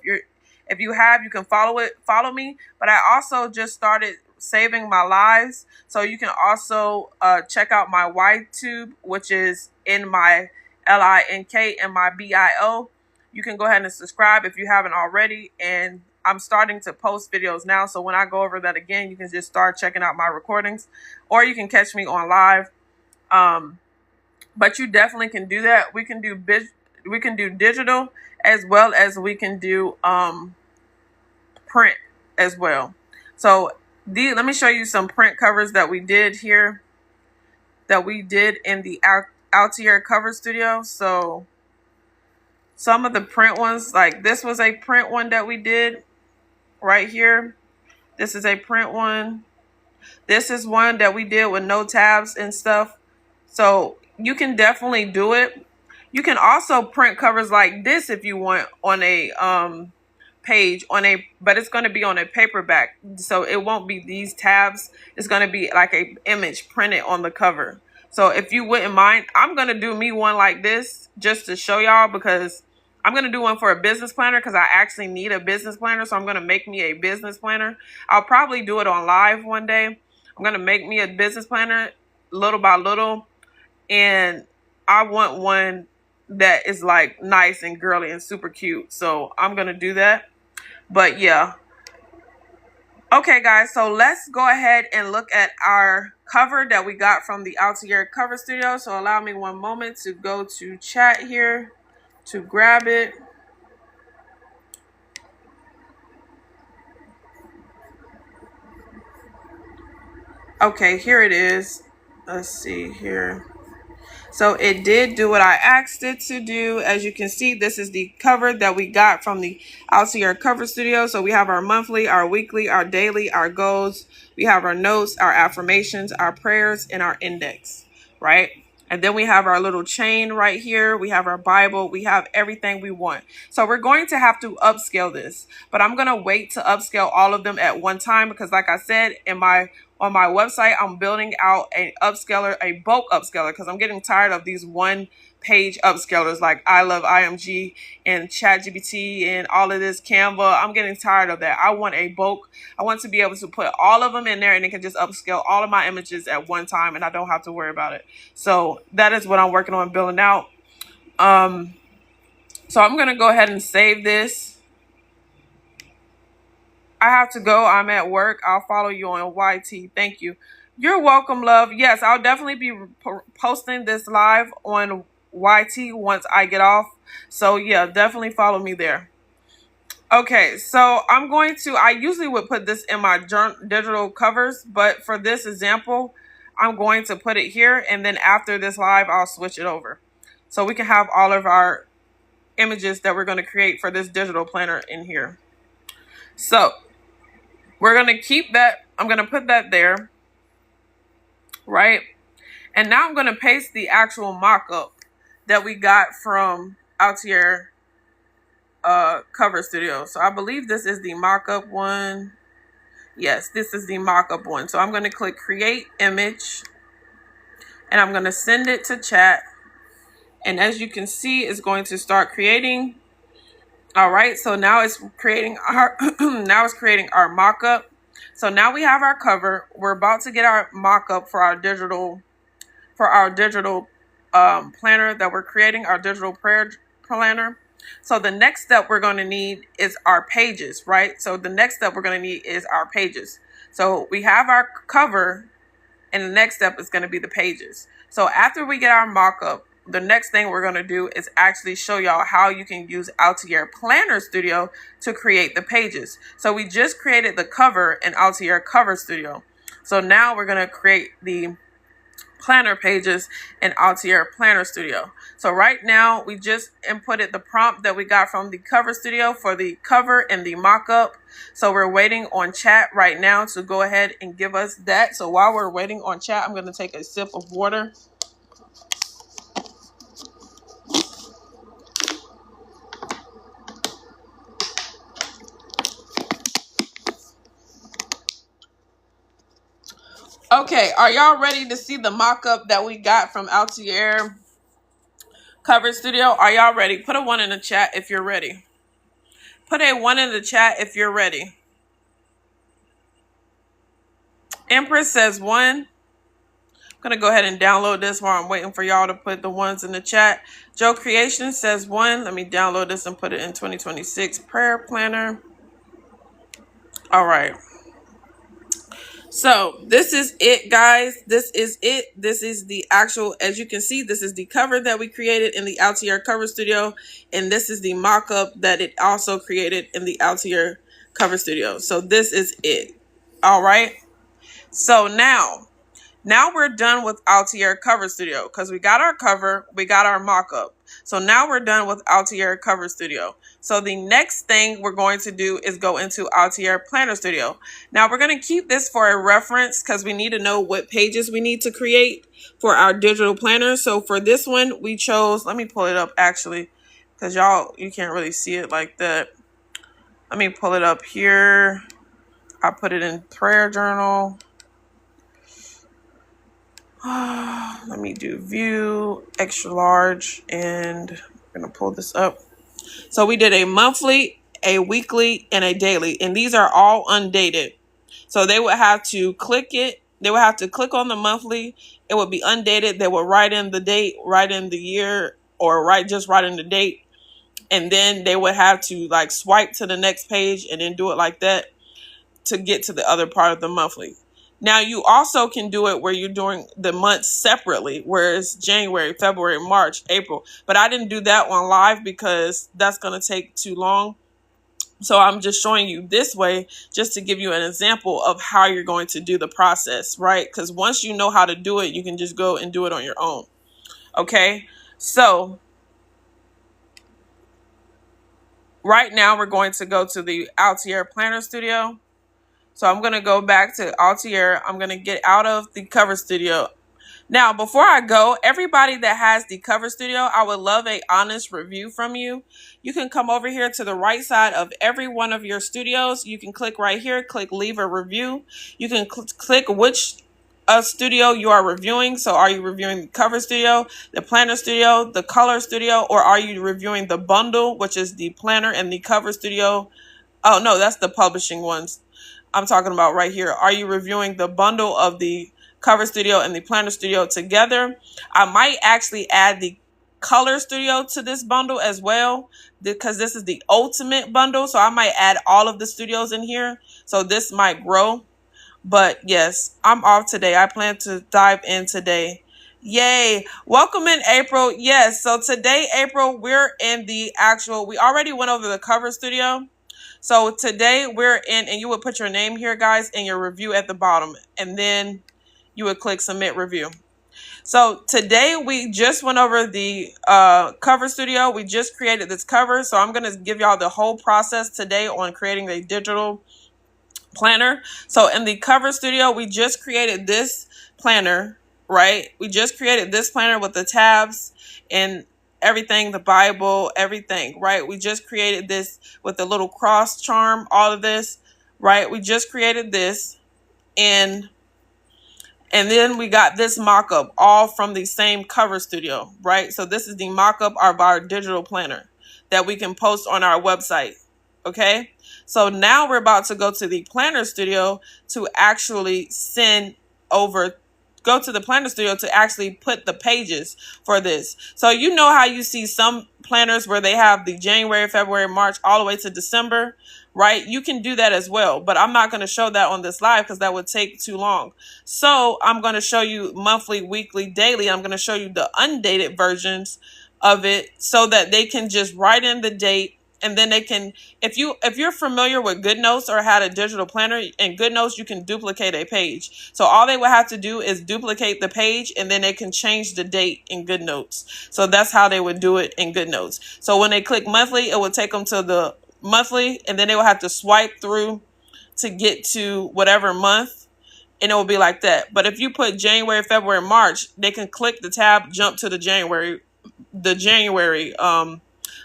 A: if you have, you can follow me. But I also just started saving my lives. So you can also check out my YTube, which is in my LINK and my BIO. You can go ahead and subscribe if you haven't already. And I'm starting to post videos now. So when I go over that again, you can just start checking out my recordings, or you can catch me on live. But you definitely can do that. We can do digital as well as we can do print as well. So let me show you some print covers that we did here, that we did in the Altiair cover studio. So some of the print ones, like this was a print one that we did right here. This is a print one. This is one that we did with no tabs and stuff. So you can definitely do it. You can also print covers like this if you want on a page but it's going to be on a paperback. So it won't be these tabs. It's going to be like a image printed on the cover. So if you wouldn't mind, I'm going to do me one like this just to show y'all, because I'm going to do one for a business planner because I actually need a business planner. So I'm going to make me a business planner. I'll probably do it on live one day. I'm going to make me a business planner little by little. And I want one that is like nice and girly and super cute. So I'm going to do that. But yeah. Okay, guys. So let's go ahead and look at our cover that we got from the Altiair cover studio. So allow me one moment to go to chat here to grab it. Okay, here it is. Let's see here. So it did do what I asked it to do. As you can see, this is the cover that we got from the Altiair Cover Studio. So we have our monthly, our weekly, our daily, our goals. We have our notes, our affirmations, our prayers, and our index, right? And then we have our little chain right here. We have our Bible. We have everything we want. So we're going to have to upscale this, but I'm going to wait to upscale all of them at one time because like I said, on my website, I'm building out a upscaler, a bulk upscaler, because I'm getting tired of these one page upscalers like I Love IMG and ChatGPT and all of this Canva. I'm getting tired of that. I want a bulk. I want to be able to put all of them in there and it can just upscale all of my images at one time and I don't have to worry about it. So that is what I'm working on building out. So I'm going to go ahead and save this. I have to go. I'm at work. I'll follow you on YT. Thank you. You're welcome, love. Yes, I'll definitely be posting this live on YT once I get off. So yeah, definitely follow me there. Okay, so I usually would put this in my digital covers, but for this example, I'm going to put it here. And then after this live, I'll switch it over. So we can have all of our images that we're going to create for this digital planner in here. So we're going to keep that. I'm going to put that there, right? And now I'm going to paste the actual mock-up that we got from Altiair Cover Studio. So I believe this is the mock-up one. Yes, this is the mock-up one. So I'm going to click Create Image, and I'm going to send it to chat. And as you can see, it's going to start creating. All right, so now it's creating our mock-up. So now we have our cover. We're about to get our mock-up for our digital planner that we're creating, our digital prayer planner. So the next step we're going to need is our pages, right? So the next step we're going to need is our pages. So we have our cover, and the next step is going to be the pages. So after we get our mock-up, the next thing we're going to do is actually show y'all how you can use Altiair Planner Studio to create the pages. So we just created the cover in Altiair Cover Studio. So now we're going to create the planner pages in Altiair Planner Studio. So right now we just inputted the prompt that we got from the Cover Studio for the cover and the mock-up. So we're waiting on chat right now to go ahead and give us that. So while we're waiting on chat, I'm going to take a sip of water. Okay, are y'all ready to see the mock-up that we got from Altiair Cover Studio? Are y'all ready? Put a 1 in the chat if you're ready. Put a 1 in the chat if you're ready. Empress says 1. I'm going to go ahead and download this while I'm waiting for y'all to put the 1s in the chat. Joe Creation says 1. Let me download this and put it in 2026 Prayer Planner. All right. So this is it, guys. This is it. This is the actual, as you can see, this is the cover that we created in the Altiair Cover Studio. And this is the mock-up that it also created in the Altiair Cover Studio. So this is it. All right. So now we're done with Altiair Cover Studio because we got our cover, we got our mock-up. So now we're done with Altiair Cover Studio. So the next thing we're going to do is go into Altiair Planner Studio. Now we're going to keep this for a reference because we need to know what pages we need to create for our digital planner. So for this one, we chose, let me pull it up actually, because you can't really see it like that. Let me pull it up here. I put it in prayer journal. Let me do view extra large, and I'm going to pull this up. So we did a monthly, a weekly, and a daily, and these are all undated. So they would have to click it. They would have to click on the monthly. It would be undated. They would write in the date, write in the year, or just write in the date. And then they would have to like swipe to the next page and then do it like that to get to the other part of the monthly. Now, you also can do it where you're doing the months separately, where it's January, February, March, April. But I didn't do that one live because that's going to take too long. So I'm just showing you this way just to give you an example of how you're going to do the process, right? Because once you know how to do it, you can just go and do it on your own. Okay, so right now we're going to go to the Altiair Planner Studio. So I'm going to go back to Altiair. I'm going to get out of the Cover Studio. Now, before I go, everybody that has the Cover Studio, I would love a honest review from you. You can come over here to the right side of every one of your studios. You can click right here, click leave a review. You can click which studio you are reviewing. So are you reviewing the Cover Studio, the Planner Studio, the Color Studio, or are you reviewing the bundle, which is the Planner and the Cover Studio? Oh, no, that's the publishing ones I'm talking about right here. Are you reviewing the bundle of the Cover Studio and the Planner Studio together? I might actually add the Color Studio to this bundle as well, because this is the ultimate bundle. So I might add all of the studios in here. So this might grow. But yes, I'm off today. I plan to dive in today. Yay. Welcome in, April. Yes. So today, April, we're in the actual, we already went over the Cover Studio. So today we're in, and you would put your name here, guys, and your review at the bottom. And then you would click submit review. So today we just went over the Cover Studio. We just created this cover. So I'm going to give y'all the whole process today on creating a digital planner. So in the Cover Studio, we just created this planner, right? We just created this planner with the tabs and everything, the Bible, everything, right? We just created this with the little cross charm, all of this, right? We just created this, and then we got this mock-up all from the same Cover Studio, right? So this is the mock-up of our digital planner that we can post on our website, okay? So now we're about to go to the Planner Studio to actually go to the Planner Studio to actually put the pages for this. So you know how you see some planners where they have the January, February, March, all the way to December, right? You can do that as well, but I'm not going to show that on this live because that would take too long. So I'm going to show you monthly, weekly, daily. I'm going to show you the undated versions of it so that they can just write in the date. And then they can, if you're familiar with GoodNotes or had a digital planner, in GoodNotes you can duplicate a page. So all they would have to do is duplicate the page, and then they can change the date in GoodNotes. So that's how they would do it in GoodNotes. So when they click monthly, it would take them to the monthly, and then they will have to swipe through to get to whatever month, and it will be like that. But if you put January, February, March, they can click the tab, jump to the January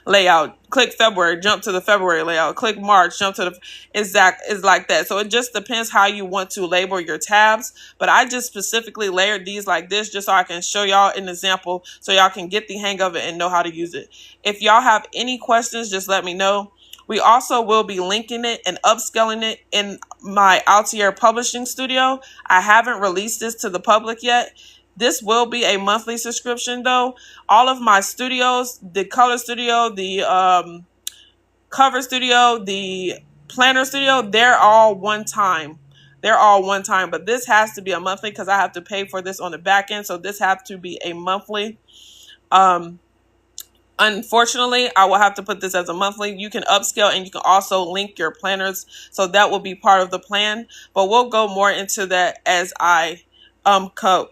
A: layout, click February, jump to the February layout, click March, jump to the exact, is like that. So it just depends how you want to label your tabs, but I just specifically layered these like this just so I can show y'all an example so y'all can get the hang of it and know how to use it. If y'all have any questions, just let me know. We also will be linking it and upscaling it in my Altiair publishing studio. I haven't released this to the public yet. This will be a monthly subscription though. All of my studios, the Color Studio, the Cover Studio, the Planner Studio, they're all one time. They're all one time, but this has to be a monthly because I have to pay for this on the back end. So this has to be a monthly. Unfortunately, I will have to put this as a monthly. You can upscale and you can also link your planners. So that will be part of the plan, but we'll go more into that as I go,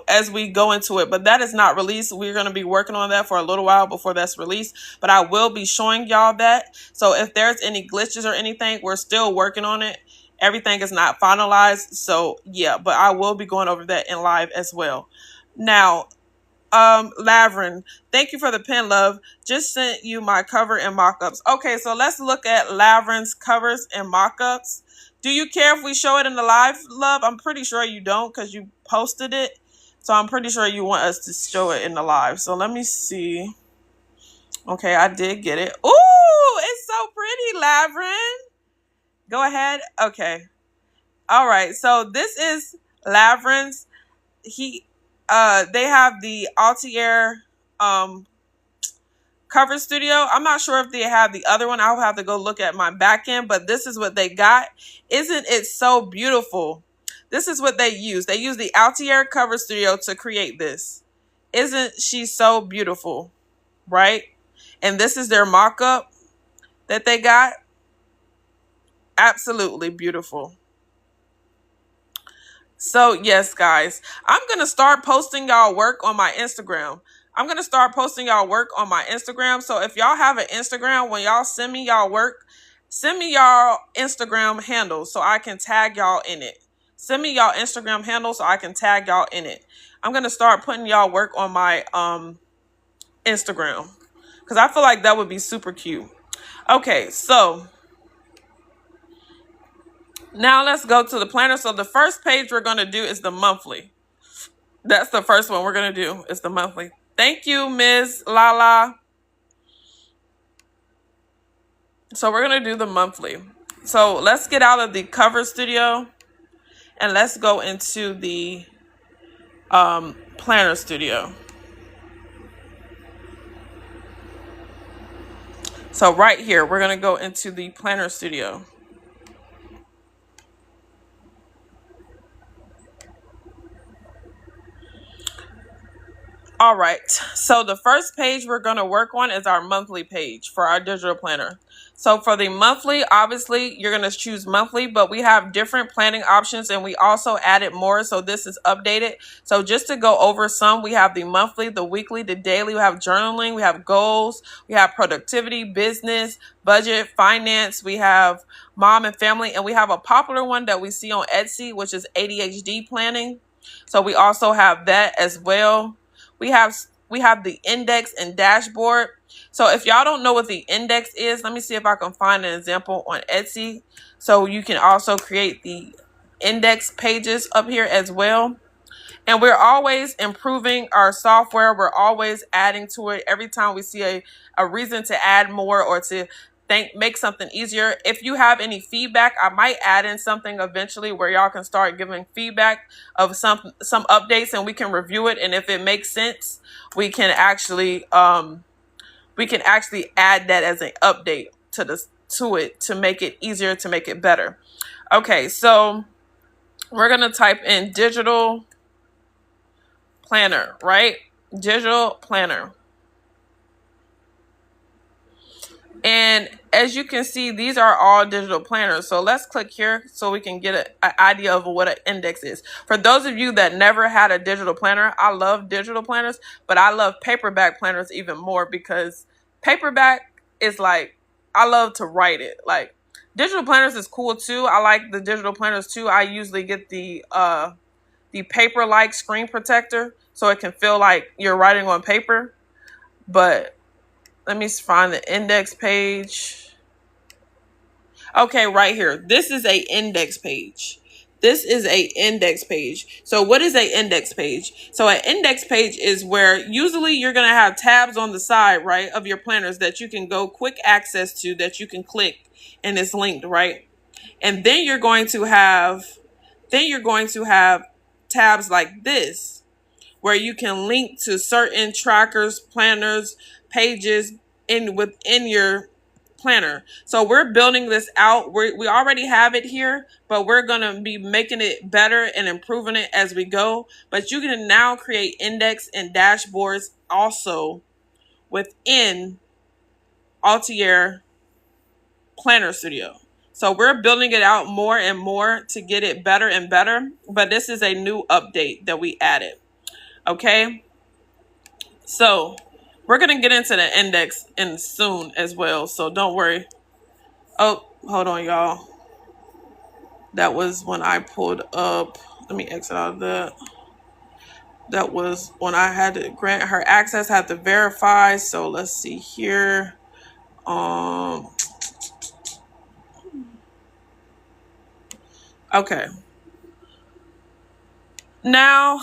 A: as we go into it. But that is not released. We're going to be working on that for a little while before that's released, but I will be showing y'all that. So if there's any glitches or anything, we're still working on it. Everything is not finalized. So yeah, but I will be going over that in live as well. Now, Lavrin, thank you for the pen, love. Just sent you my cover and mock-ups. Okay, so let's look at Lavrin's covers and mock-ups. Do you care if we show it in the live, love? I'm pretty sure you don't because you posted it. So I'm pretty sure you want us to show it in the live. So let me see. Okay, I did get it. Ooh, it's so pretty, Lavrin. Go ahead. Okay. All right. So this is Lavrin's. They have the Altiair Cover Studio. I'm not sure if they have the other one. I'll have to go look at my back end, but this is what they got. Isn't it so beautiful? This is what they use. They use the Altiair Cover Studio to create this. Isn't she so beautiful? Right? And this is their mock-up. that they got. Absolutely beautiful. So yes, guys, I'm going to start posting y'all work on my Instagram. I'm going to start posting y'all work on my Instagram. So if y'all have an Instagram, when y'all send me y'all work, send me y'all Instagram handles so I can tag y'all in it. Send me y'all Instagram handles so I can tag y'all in it. I'm going to start putting y'all work on my Instagram because I feel like that would be super cute. Okay, so now let's go to the planner. So the first page we're going to do is the monthly. That's the first one we're going to do. It's the monthly. Thank you, Ms. Lala. So we're going to do the monthly. So let's get out of the cover studio and let's go into the planner studio. So right here, we're going to go into the planner studio. All right, so the first page we're going to work on is our monthly page for our digital planner. So for the monthly, obviously, you're going to choose monthly, but we have different planning options and we also added more. So this is updated. So just to go over some, we have the monthly, the weekly, the daily, we have journaling, we have goals, we have productivity, business, budget, finance, we have mom and family, and we have a popular one that we see on Etsy, which is ADHD planning. So we also have that as well. We have the index and dashboard. So if y'all don't know what the index is, let me see if I can find an example on Etsy. So you can also create the index pages up here as well. And we're always improving our software. We're always adding to it. Every time we see a reason to add more or to make something easier. If you have any feedback, I might add in something eventually where y'all can start giving feedback of some updates and we can review it. And if it makes sense, we can actually add that as an update to it to make it easier, to make it better. Okay, so we're gonna type in digital planner, right? Digital planner. And as you can see, these are all digital planners. So let's click here so we can get an idea of what an index is. For those of you that never had a digital planner, I love digital planners, but I love paperback planners even more because paperback is like, I love to write it. Like digital planners is cool too. I like the digital planners too. I usually get the paper-like screen protector so it can feel like you're writing on paper. But let me find the index page. Okay, right here. This is a index page. This is a index page. So what is a index page? So an index page is where usually you're going to have tabs on the side, right, of your planners that you can go quick access to, that you can click and it's linked, right? And then you're going to have tabs like this where you can link to certain trackers, planners, pages within your planner. So we're building this out. We already have it here, but we're going to be making it better and improving it as we go. But you can now create index and dashboards also within Altiair Planner Studio. So we're building it out more and more to get it better and better. But this is a new update that we added. Okay. So we're going to get into the index in soon as well. So don't worry. Oh, hold on, y'all. That was when I pulled up. Let me exit out of that. That was when I had to grant her access, had to verify. So let's see here. Okay. Now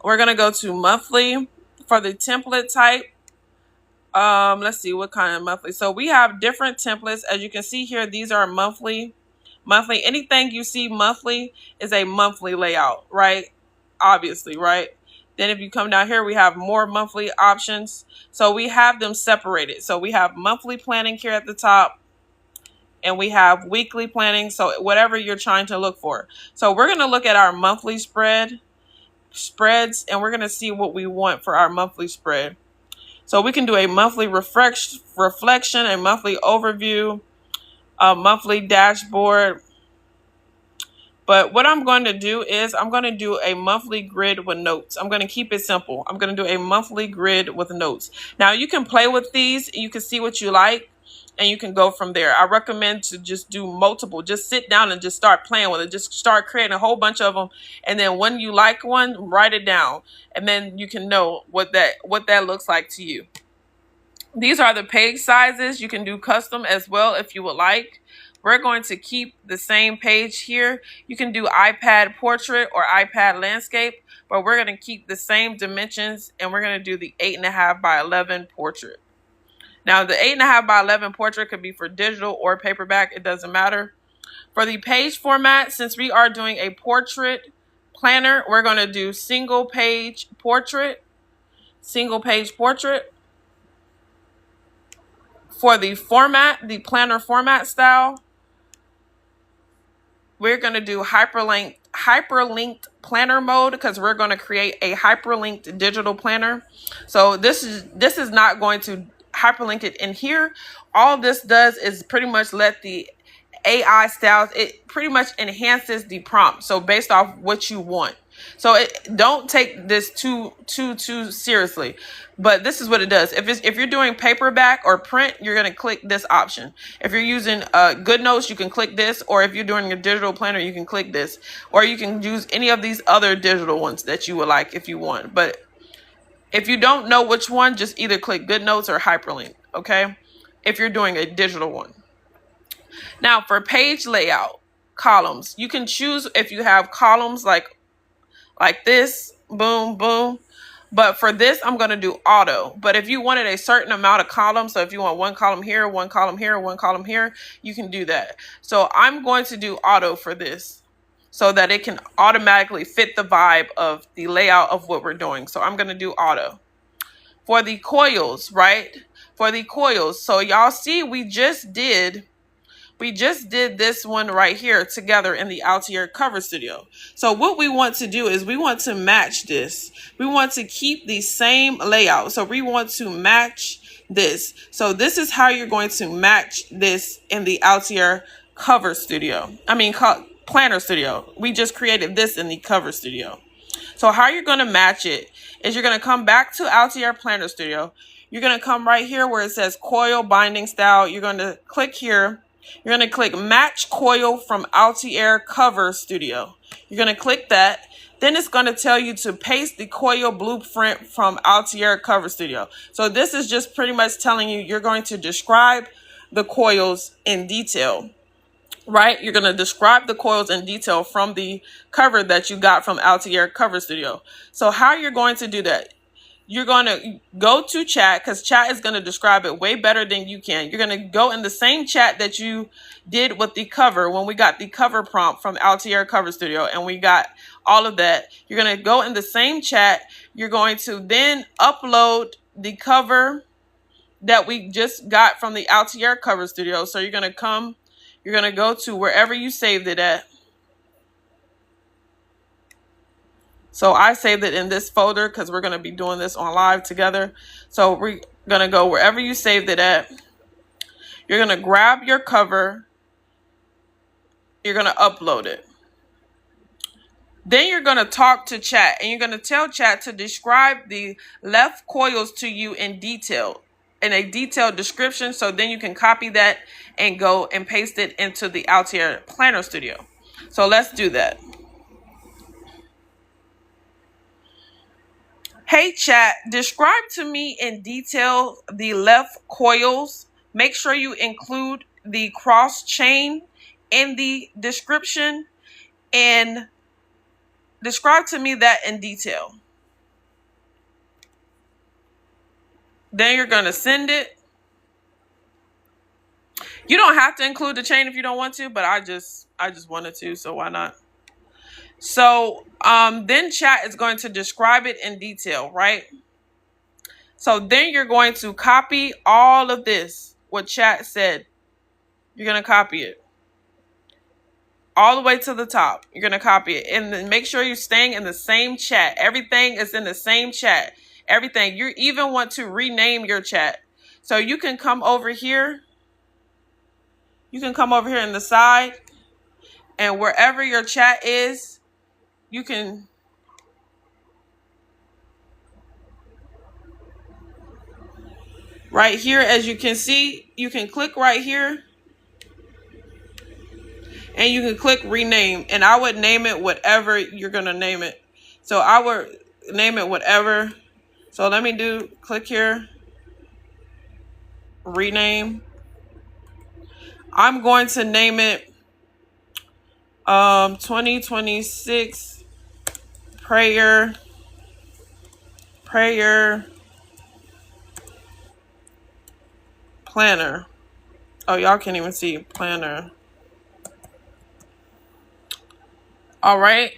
A: we're going to go to monthly for the template type. Let's see what kind of monthly. So we have different templates. As you can see here, these are monthly. Anything you see monthly is a monthly layout, right? Obviously, right? Then if you come down here, we have more monthly options. So we have them separated. So we have monthly planning here at the top, and we have weekly planning. So whatever you're trying to look for. So we're going to look at our monthly spreads, and we're going to see what we want for our monthly spread. So we can do a monthly reflection, a monthly overview, monthly dashboard. But what I'm going to do is I'm going to do a monthly grid with notes. I'm going to keep it simple. I'm going to do a monthly grid with notes. Now you can play with these. You can see what you like and you can go from there. I recommend to just do multiple. Just sit down and just start playing with it. Just start creating a whole bunch of them. And then when you like one, write it down. And then you can know what that looks like to you. These are the page sizes. You can do custom as well if you would like. We're going to keep the same page here. You can do iPad portrait or iPad landscape, but we're going to keep the same dimensions and we're going to do the 8.5 by 11 portrait. Now the 8.5 by 11 portrait could be for digital or paperback. It doesn't matter. For the page format, since we are doing a portrait planner, we're going to do single page portrait. Single page portrait. For the format, the planner format style, we're going to do hyperlinked planner mode because we're going to create a hyperlinked digital planner. So this is not going to hyperlink it in here. All this does is pretty much let the AI styles, it pretty much enhances the prompt. So based off what you want. So don't take this too seriously, but this is what it does. If you're doing paperback or print, you're going to click this option. If you're using GoodNotes, you can click this, or if you're doing a digital planner, you can click this, or you can use any of these other digital ones that you would like if you want. But if you don't know which one, just either click GoodNotes or hyperlink. Okay, if you're doing a digital one. Now for page layout, columns, you can choose if you have columns like this, boom, boom. But for this, I'm going to do auto. But if you wanted a certain amount of columns, so if you want one column here, one column here, one column here, you can do that. So I'm going to do auto for this so that it can automatically fit the vibe of the layout of what we're doing. So I'm going to do auto. For the coils, right? For the coils. So y'all see, we just did this one right here together in the Altiair Cover Studio. So what we want to do is we want to match this. We want to keep the same layout. So we want to match this. So this is how you're going to match this in the Altiair Cover Studio. Planner Studio. We just created this in the Cover Studio. So how you're going to match it is you're going to come back to Altiair Planner Studio. You're going to come right here where it says coil binding style. You're going to click here. You're going to click Match Coil from Altiair Cover Studio. You're going to click that. Then it's going to tell you to paste the coil blueprint from Altiair Cover Studio. So this is just pretty much telling you you're going to describe the coils in detail, right? You're going to describe the coils in detail from the cover that you got from Altiair Cover Studio. So how you're going to do that? You're going to go to chat because chat is going to describe it way better than you can. You're going to go in the same chat that you did with the cover when we got the cover prompt from Altiair Cover Studio and we got all of that. You're going to go in the same chat. You're going to then upload the cover that we just got from the Altiair Cover Studio. So you're going to go to wherever you saved it at. So I saved it in this folder because we're going to be doing this on live together. So we're going to go wherever you saved it at. You're going to grab your cover. You're going to upload it. Then you're going to talk to chat and you're going to tell chat to describe the left coils to you in detail, in a detailed description. So then you can copy that and go and paste it into the Altiair Planner Studio. So let's do that. Hey chat, describe to me in detail the left coils. Make sure you include the cross chain in the description and describe to me that in detail. Then you're going to send it. You don't have to include the chain if you don't want to, but I just wanted to, so why not? So then chat is going to describe it in detail, right? So then you're going to copy all of this, what chat said. You're going to copy it all the way to the top. You're going to copy it and then make sure you're staying in the same chat. Everything is in the same chat. Everything. You even want to rename your chat. So you can come over here you can come over here in the side, and wherever your chat is, you can right here, as you can see, you can click right here and you can click rename, and I would name it whatever you're going to name it. So I would name it whatever. So let me click here, rename. I'm going to name it 2026 prayer planner. Oh, y'all can't even see planner. All right.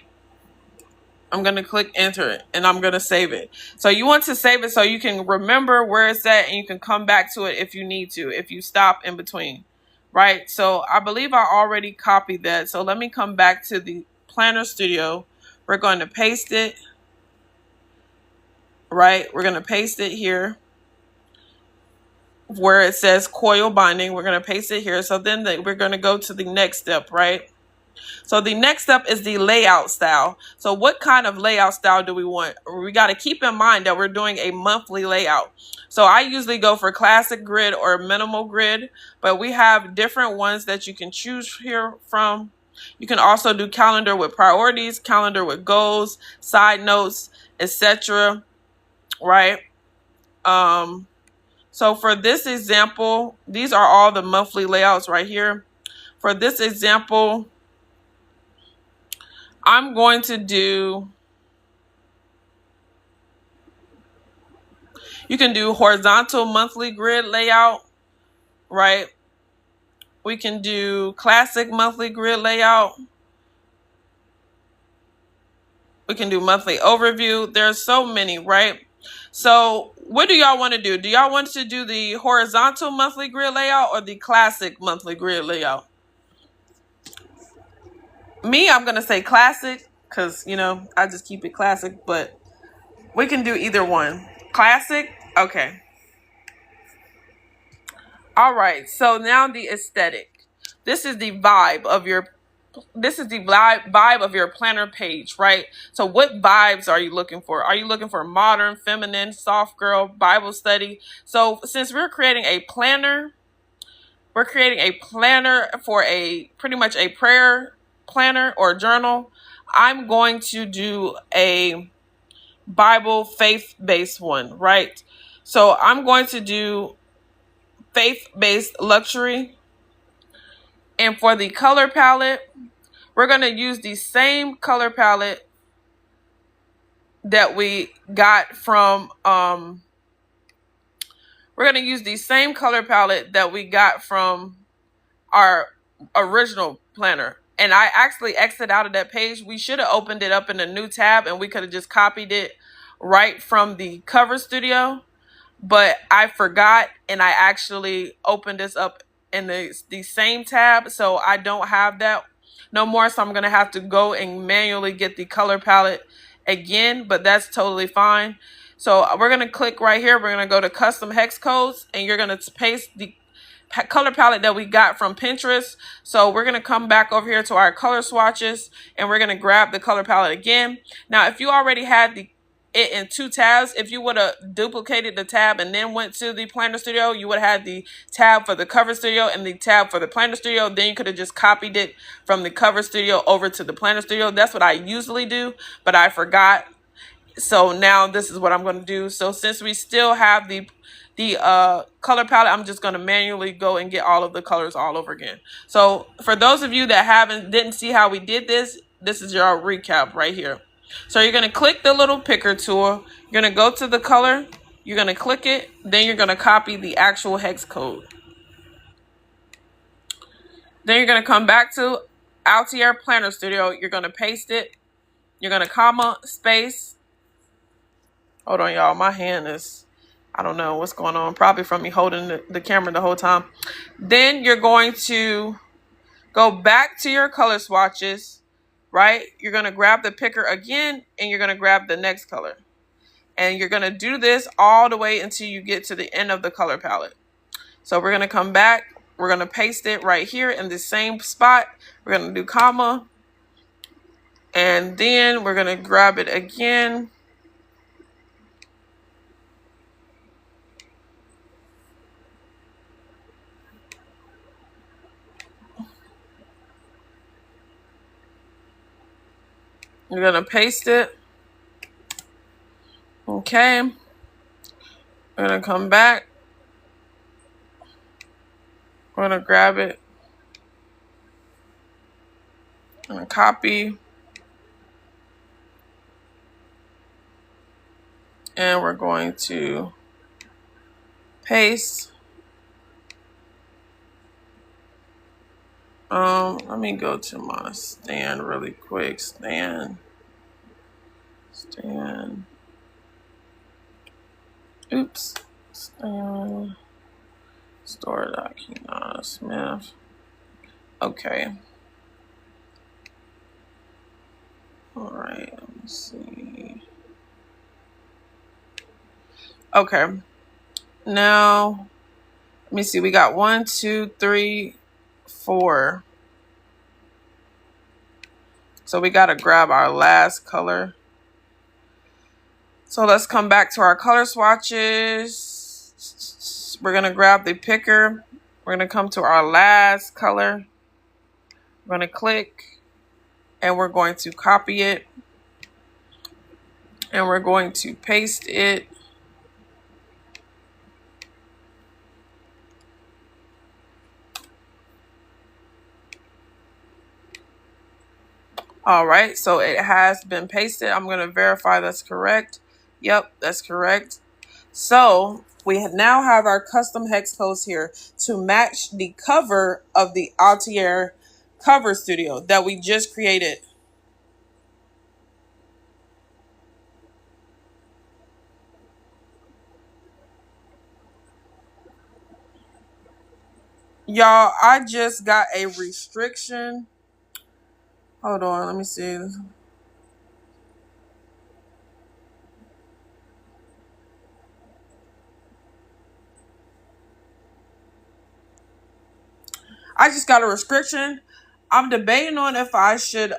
A: I'm going to click enter and I'm going to save it. So you want to save it so you can remember where it's at and you can come back to it if you need to, if you stop in between, right? So I believe I already copied that. So let me come back to the Planner Studio. We're going to paste it, right? We're going to paste it here where it says coil binding. We're going to paste it here. So then we're going to go to the next step, right? So the next step is the layout style. So what kind of layout style do we want? We got to keep in mind that we're doing a monthly layout. So I usually go for classic grid or minimal grid, but we have different ones that you can choose here from. You can also do calendar with priorities, calendar with goals, side notes, etc. Right? So for this example, these are all the monthly layouts right here. For this example, I'm going to do, you can do horizontal monthly grid layout, right? We can do classic monthly grid layout. We can do monthly overview. There's so many, right? So what do y'all want to do? Do y'all want to do the horizontal monthly grid layout or the classic monthly grid layout? Me, I'm going to say classic because, you know, I just keep it classic, but we can do either one. Classic? Okay. All right. So now the aesthetic. This is the vibe of your planner page, right? So what vibes are you looking for? Are you looking for modern, feminine, soft girl, Bible study? So since we're creating a planner, for pretty much a prayer planner or journal, I'm going to do a Bible faith-based one, right? So I'm going to do faith-based luxury. And for the color palette, we're going to use the same color palette that we got from our original planner. And I actually exited out of that page. We should have opened it up in a new tab and we could have just copied it right from the cover studio. But I forgot and I actually opened this up in the same tab. So I don't have that no more. So I'm going to have to go and manually get the color palette again, but that's totally fine. So we're going to click right here. We're going to go to custom hex codes and you're going to paste the color palette that we got from Pinterest. So we're going to come back over here to our color swatches and we're going to grab the color palette again. Now, if you already had it in two tabs, if you would have duplicated the tab and then went to the Planner Studio, you would have had the tab for the cover studio and the tab for the Planner Studio. Then you could have just copied it from the cover studio over to the Planner Studio. That's what I usually do, but I forgot. So now this is what I'm going to do. So since we still have the color palette, I'm just going to manually go and get all of the colors all over again. So for those of you that didn't see how we did this, this is your recap right here. So you're going to click the little picker tool. You're going to go to the color. You're going to click it. Then you're going to copy the actual hex code. Then you're going to come back to Altiair Planner Studio. You're going to paste it. You're going to comma, space. Hold on, y'all. My hand is, I don't know what's going on. Probably from me holding the camera the whole time. Then you're going to go back to your color swatches, right? You're going to grab the picker again, and you're going to grab the next color. And you're going to do this all the way until you get to the end of the color palette. So we're going to come back. We're going to paste it right here in the same spot. We're going to do comma. And then we're going to grab it again. We're going to paste it. Okay. We're going to come back. We're going to grab it. I'm going to copy. And we're going to paste. Let me go to my stand really quick. Stand. Oops. Stand. Store.Kenon Smith. Okay. All right. Let me see. Okay. Now, let me see. We got 1, 2, 3, 4. So we got to grab our last color. So let's come back to our color swatches. We're going to grab the picker. We're going to come to our last color. We're going to click and we're going to copy it. And we're going to paste it. All right, so it has been pasted. I'm going to verify that's correct. Yep, that's correct. So we now have our custom hex codes here to match the cover of the Altiair cover studio that we just created. Y'all, I just got a restriction. Hold on, let me see. I just got a restriction. I'm debating on if I should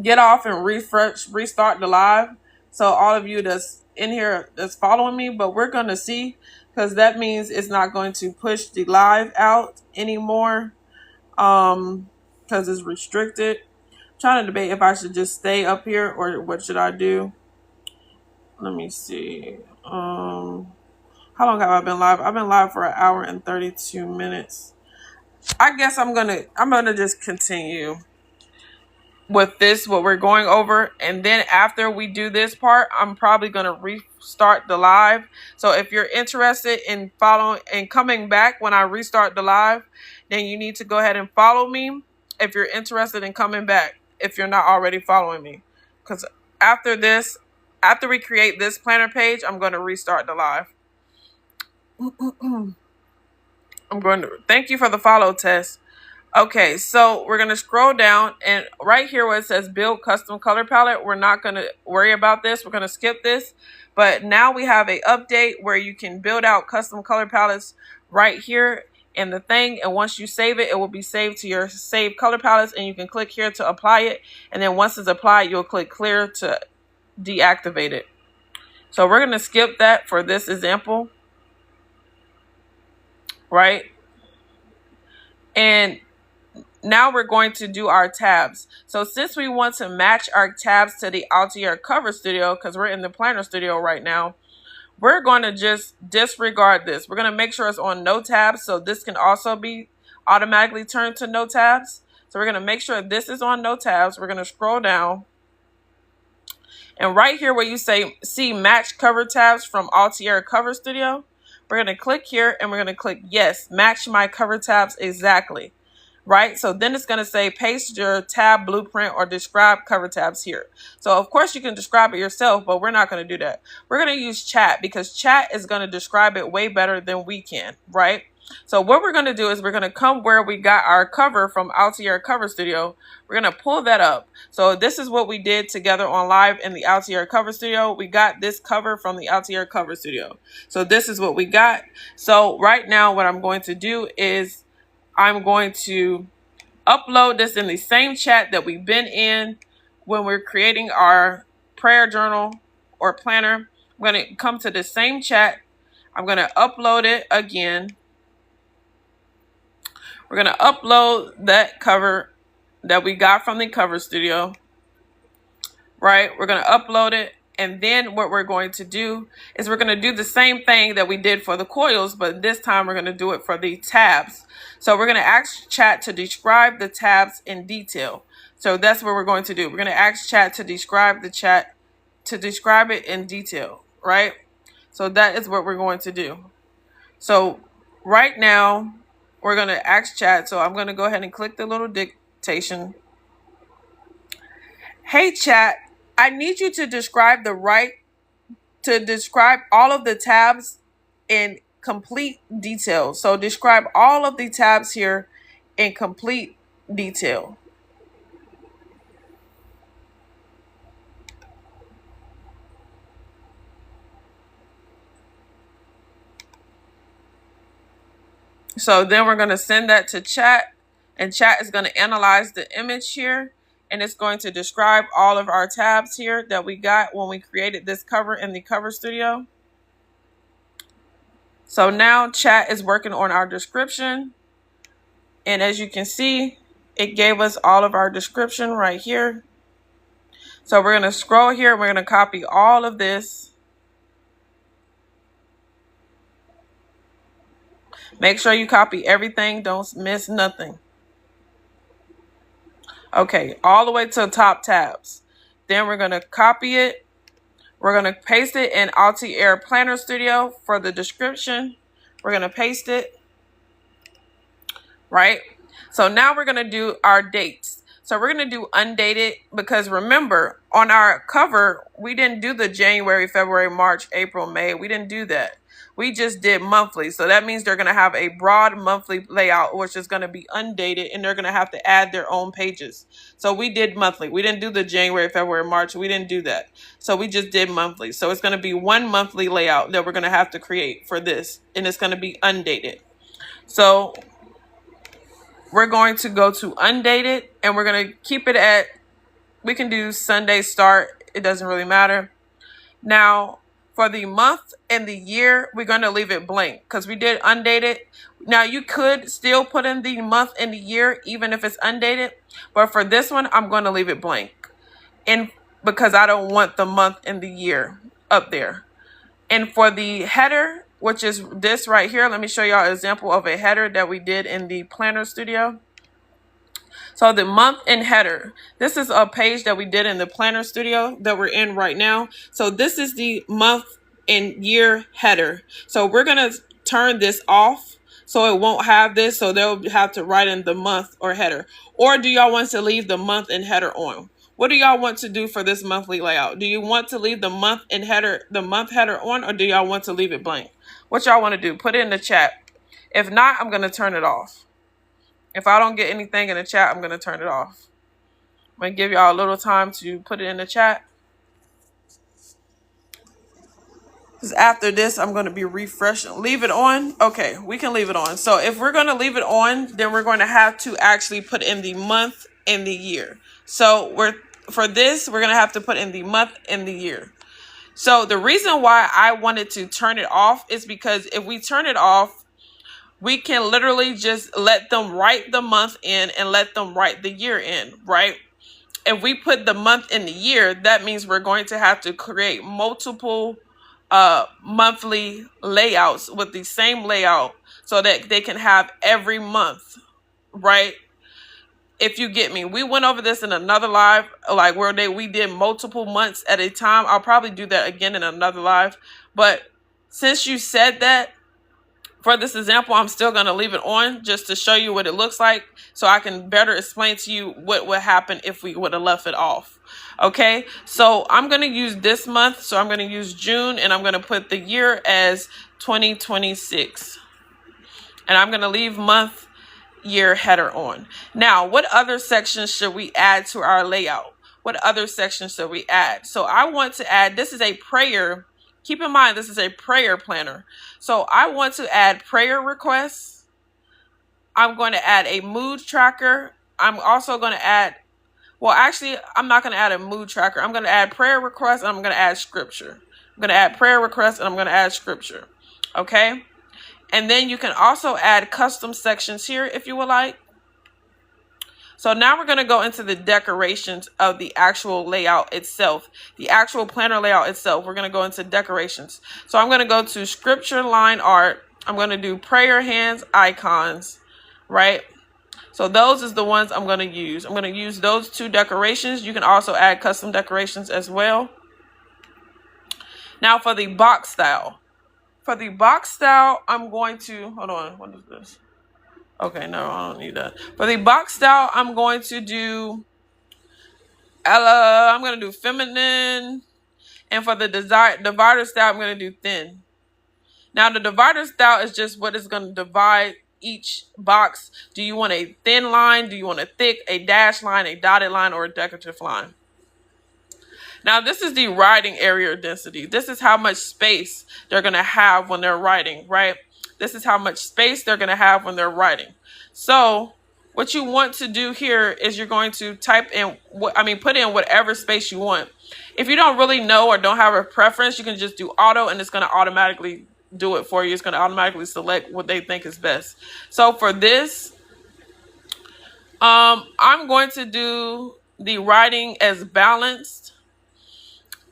A: get off and restart the live. So all of you that's in here that's following me, but we're going to see, because that means it's not going to push the live out anymore. Because it's restricted. I'm trying to debate if I should just stay up here or what should I do. Let me see. How long have I been live? I've been live for 1 hour and 32 minutes. I guess I'm gonna just continue with this, what we're going over, and then after we do this part, I'm probably going to restart the live. So if you're interested in following and coming back when I restart the live, then you need to go ahead and follow me if you're interested in coming back, if you're not already following me, because after we create this planner page, I'm going to restart the live. I'm going to thank you for the follow test. Okay, so we're going to scroll down, and right here where it says build custom color palette, we're not going to worry about this. We're going to skip this. But now we have a update where you can build out custom color palettes right here in the thing. And once you save it, it will be saved to your saved color palettes, and you can click here to apply it. And then once it's applied, you'll click clear to deactivate it. So we're going to skip that for this example. Right? And now we're going to do our tabs. So since we want to match our tabs to the Altiair cover studio, because we're in the planner studio right now, we're going to just disregard this. We're going to make sure it's on no tabs. So this can also be automatically turned to no tabs. So we're going to make sure this is on no tabs. We're going to scroll down. And right here where you see match cover tabs from Altiair cover studio, we're going to click here and we're going to click yes, match my cover tabs exactly. Right? So then it's going to say paste your tab blueprint or describe cover tabs here. So of course you can describe it yourself, but we're not going to do that. We're going to use chat because chat is going to describe it way better than we can. Right? So what we're going to do is we're going to come where we got our cover from Altiair Cover Studio. We're going to pull that up. So this is what we did together on live in the Altiair Cover Studio. We got this cover from the Altiair Cover Studio. So this is what we got. So right now what I'm going to do is I'm going to upload this in the same chat that we've been in when we're creating our prayer journal or planner. I'm going to come to the same chat. I'm going to upload it again. We're going to upload that cover that we got from the cover studio, right? We're going to upload it. And then what we're going to do is we're going to do the same thing that we did for the coils, but this time we're going to do it for the tabs. So we're going to ask chat to describe the tabs in detail. So that's what we're going to do. We're going to ask chat to describe it in detail, right? So that is what we're going to do. So right now we're going to ask chat. So I'm going to go ahead and click the little dictation. Hey chat, I need you to describe all of the tabs in complete detail. So describe all of the tabs here in complete detail. So then we're going to send that to chat, and chat is going to analyze the image here, and it's going to describe all of our tabs here that we got when we created this cover in the cover studio. So now chat is working on our description, and as you can see, it gave us all of our description right here. So we're going to scroll here. We're going to copy all of this. Make sure you copy everything. Don't miss nothing. Okay, all the way to the top tabs. Then we're going to copy it. We're going to paste it in Altiair Planner Studio for the description. We're going to paste it. Right? So now we're going to do our dates. So we're going to do undated because remember, on our cover, we didn't do the January, February, March, April, May. We didn't do that. We just did monthly. So that means they're going to have a broad monthly layout, which is going to be undated, and they're going to have to add their own pages. So we did monthly. We didn't do the January, February, March. We didn't do that. So we just did monthly. So it's going to be one monthly layout that we're going to have to create for this, and it's going to be undated. So we're going to go to undated, and we're going to keep it at, we can do Sunday start. It doesn't really matter. Now, for the month and the year, we're going to leave it blank because we did undated. Now, you could still put in the month and the year, even if it's undated. But for this one, I'm going to leave it blank. And because I don't want the month and the year up there. And for the header, which is this right here, let me show y'all an example of a header that we did in the Planner Studio. So the month and header, this is a page that we did in the Planner Studio that we're in right now. So this is the month and year header. So we're going to turn this off so it won't have this. So they'll have to write in the month or header. Or do y'all want to leave the month and header on? What do y'all want to do for this monthly layout? Do you want to leave the month and header, the month header on, or do y'all want to leave it blank? What y'all want to do? Put it in the chat. If not, I'm going to turn it off. If I don't get anything in the chat, I'm going to turn it off. I'm going to give y'all a little time to put it in the chat. Because after this, I'm going to be refreshing. Leave it on. Okay, we can leave it on. So if we're going to leave it on, then we're going to have to actually put in the month and the year. So for this, we're going to have to put in the month and the year. So the reason why I wanted to turn it off is because if we turn it off, we can literally just let them write the month in and let them write the year in, right? If we put the month in the year, that means we're going to have to create multiple monthly layouts with the same layout so that they can have every month, right? If you get me, we went over this in another live, like where we did multiple months at a time. I'll probably do that again in another live. But since you said that, for this example, I'm still going to leave it on just to show you what it looks like so I can better explain to you what would happen if we would have left it off. Okay, so I'm going to use this month. So I'm going to use June, and I'm going to put the year as 2026. And I'm going to leave month, year, header on. Now, what other sections should we add to our layout? What other sections should we add? So I want to add, this is a prayer. Keep in mind, this is a prayer planner. So I want to add prayer requests. I'm going to add a mood tracker. I'm also going to add, well, actually, I'm not going to add a mood tracker. I'm going to add prayer requests and I'm going to add scripture. I'm going to add prayer requests and I'm going to add scripture. Okay? And then you can also add custom sections here if you would like. So now we're going to go into the decorations of the actual layout itself, the actual planner layout itself. We're going to go into decorations. So I'm going to go to scripture line art. I'm going to do prayer hands icons, right? So those is the ones I'm going to use. I'm going to use those two decorations. You can also add custom decorations as well. Now for the box style. For the box style, I'm going to, hold on, what is this? Okay, no, I don't need that. For the box style, I'm going to do, I'm going to do feminine. And for the divider style, I'm going to do thin. Now the divider style is just what is going to divide each box. Do you want a thin line? Do you want a thick, a dashed line, a dotted line, or a decorative line? Now, this is the writing area density. This is how much space they're going to have when they're writing, right? This is how much space they're going to have when they're writing. So what you want to do here is you're going to type in, put in whatever space you want. If you don't really know or don't have a preference, you can just do auto and it's going to automatically do it for you. It's going to automatically select what they think is best. So for this, I'm going to do the writing as balanced.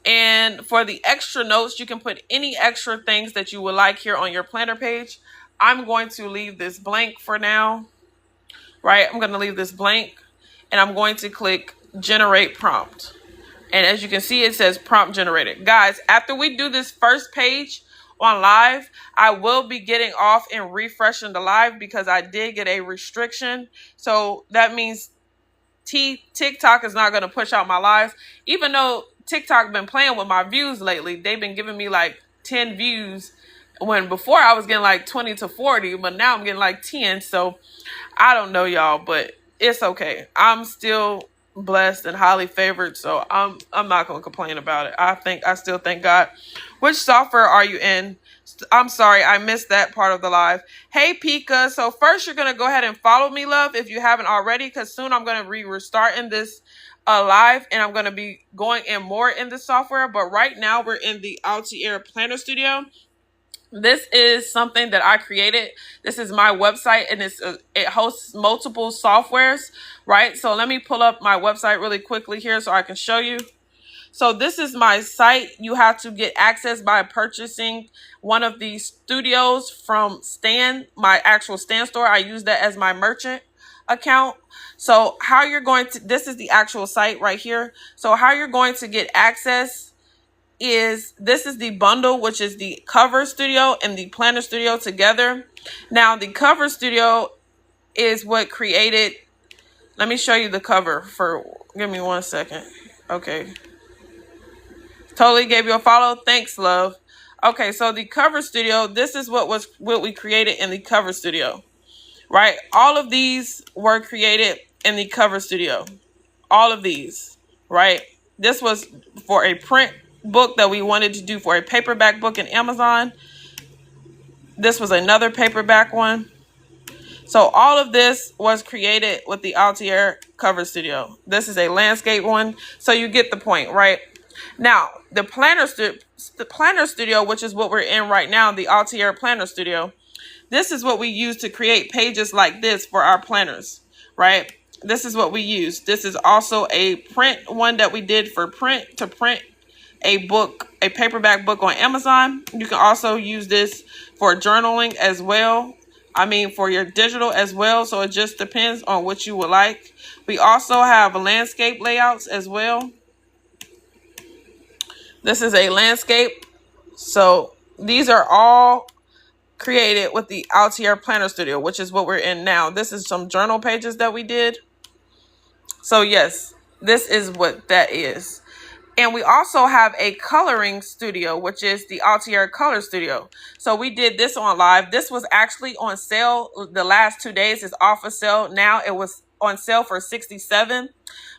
A: And for the extra notes, you can put any extra things that you would like here on your planner page. I'm going to leave this blank for now, right? I'm going to leave this blank and I'm going to click generate prompt. And as you can see, it says prompt generated. Guys, after we do this first page on live, I will be getting off and refreshing the live because I did get a restriction. So that means TikTok is not going to push out my lives, even though TikTok been playing with my views lately. They've been giving me like 10 views when before I was getting like 20 to 40, but now I'm getting like 10. So I don't know, y'all, but it's okay. I'm still blessed and highly favored, so I'm not going to complain about it. I still thank God. Which software are you in? I'm sorry, I missed that part of the live. Hey, Pika. So first, you're going to go ahead and follow me, love, if you haven't already, because soon I'm going to be restarting this live, and I'm going to be going in more in the software. But right now, we're in the Altiair Planner Studio. This is something that I created. This is my website, and it hosts multiple softwares, right? So let me pull up my website really quickly here so I can show you. So this is my site. You have to get access by purchasing one of these studios from Stan, my actual Stan store. I use that as my merchant account. So how you're going to, this is the actual site right here. So how you're going to get access is, this is the bundle, which is the cover studio and the planner studio together. Now the cover studio is what created, let me show you the cover for, give me 1 second. Okay. Totally gave you a follow. Thanks, love. Okay, so the cover studio, this is what we created in the cover studio, right? All of these were created in the cover studio. All of these, right? This was for a print book that we wanted to do for a paperback book in Amazon. This was another paperback one. So all of this was created with the Altiair cover studio. This is a landscape one. So you get the point, right? Now, the planner studio, which is what we're in right now, the Altiair Planner Studio, this is what we use to create pages like this for our planners, right? This is what we use. This is also a print one that we did for print a book, a paperback book on Amazon. You can also use this for journaling as well. For your digital as well. So it just depends on what you would like. We also have landscape layouts as well. This is a landscape. So these are all created with the Altiair Planner Studio, which is what we're in now. This is some journal pages that we did. So yes, this is what that is. And we also have a coloring studio, which is the Altiair Color Studio. So we did this on live. This was actually on sale the last 2 days. It's off of sale now. It was on sale for $67,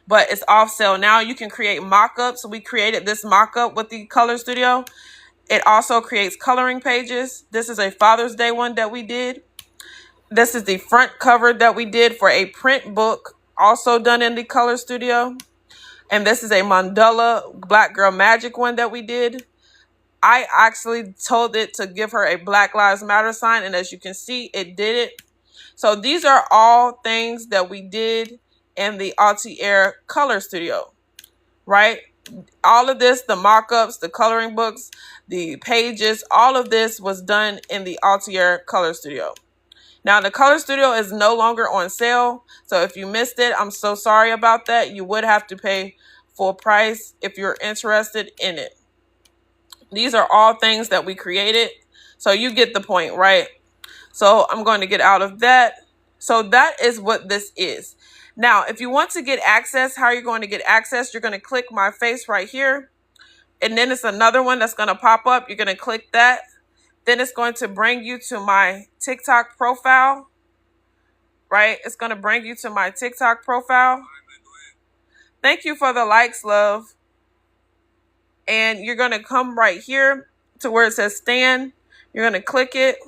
A: but it's off sale now. You can create mock-ups. We created this mock-up with the Color Studio. It also creates coloring pages. This is a Father's Day one that we did. This is the front cover that we did for a print book, also done in the Color Studio. And this is a Mandela Black Girl Magic one that we did. I actually told it to give her a Black Lives Matter sign, and as you can see, it did it. So these are all things that we did in the Altiair Color Studio, right? All of this, the mock-ups, the coloring books, the pages, all of this was done in the Altiair Color Studio. Now, the Color Studio is no longer on sale, so if you missed it, I'm so sorry about that. You would have to pay full price if you're interested in it. These are all things that we created, so you get the point, right? So I'm going to get out of that. So that is what this is. Now, if you want to get access, how are you going to get access? You're going to click my face right here, and then it's another one that's going to pop up. You're going to click that. Then it's going to bring you to my TikTok profile, right? It's going to bring you to my TikTok profile. Thank you for the likes, love. And you're going to come right here to where it says Stan. You're going to click it.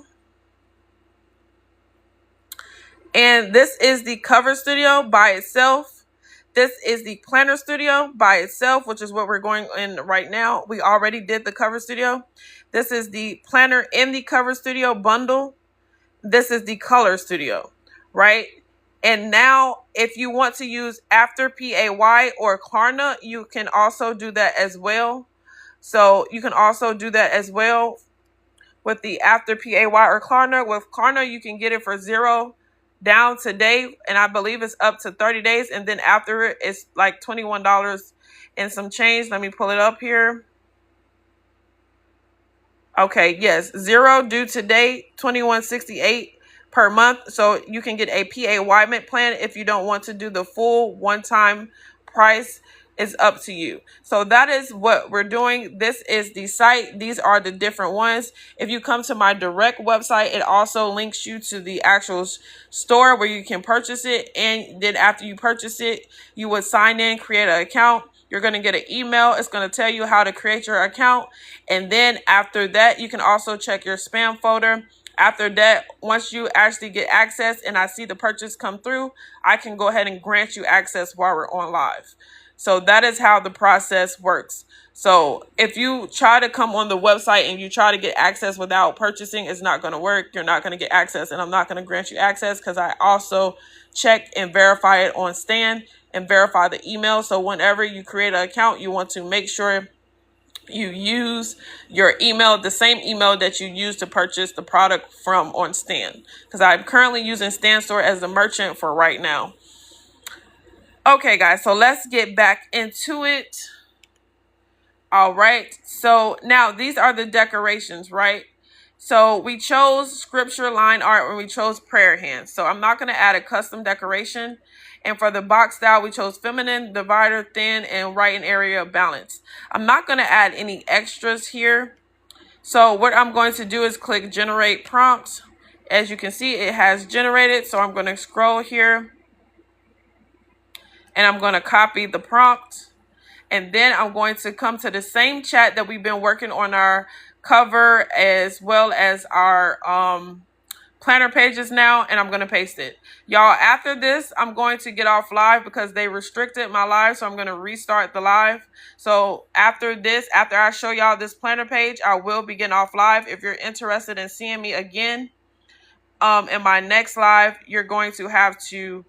A: And this is the Cover Studio by itself. This is the Planner Studio by itself, which is what we're going in right now. We already did the Cover Studio. This is the Planner in the Cover Studio bundle. This is the Color Studio, right? And now, if you want to use After Pay or Klarna, you can also do that as well. So you can also do that as well with the After Pay or Klarna. With Klarna, you can get it for $0 down today, and I believe it's up to 30 days, and then after it, it's like $21 and some change. Let me pull it up here. Okay, yes, $0 due today, $21.68 per month. So you can get a PA plan if you don't want to do the full one-time price. It's up to you. So that is what we're doing. This is the site. These are the different ones. If you come to my direct website, it also links you to the actual store where you can purchase it. And then after you purchase it, you would sign in, create an account. You're going to get an email. It's going to tell you how to create your account. And then after that, you can also check your spam folder. After that, once you actually get access and I see the purchase come through, I can go ahead and grant you access while we're on live. So that is how the process works. So if you try to come on the website and you try to get access without purchasing, it's not going to work. You're not going to get access, and I'm not going to grant you access because I also check and verify it on Stan and verify the email. So whenever you create an account, you want to make sure you use your email, the same email that you use to purchase the product from on Stan, because I'm currently using Stan Store as the merchant for right now. Okay, guys, so let's get back into it. All right, so now these are the decorations, right? So we chose scripture line art and we chose prayer hands. So I'm not going to add a custom decoration. And for the box style, we chose feminine, divider, thin, and right in area of balance. I'm not going to add any extras here. So what I'm going to do is click generate prompt. As you can see, it has generated. So I'm going to scroll here. And I'm going to copy the prompt. And then I'm going to come to the same chat that we've been working on our cover as well as our planner pages now. And I'm going to paste it. Y'all, after this, I'm going to get off live because they restricted my live. So I'm going to restart the live. So after this, after I show y'all this planner page, I will begin off live. If you're interested in seeing me again in my next live, you're going to have to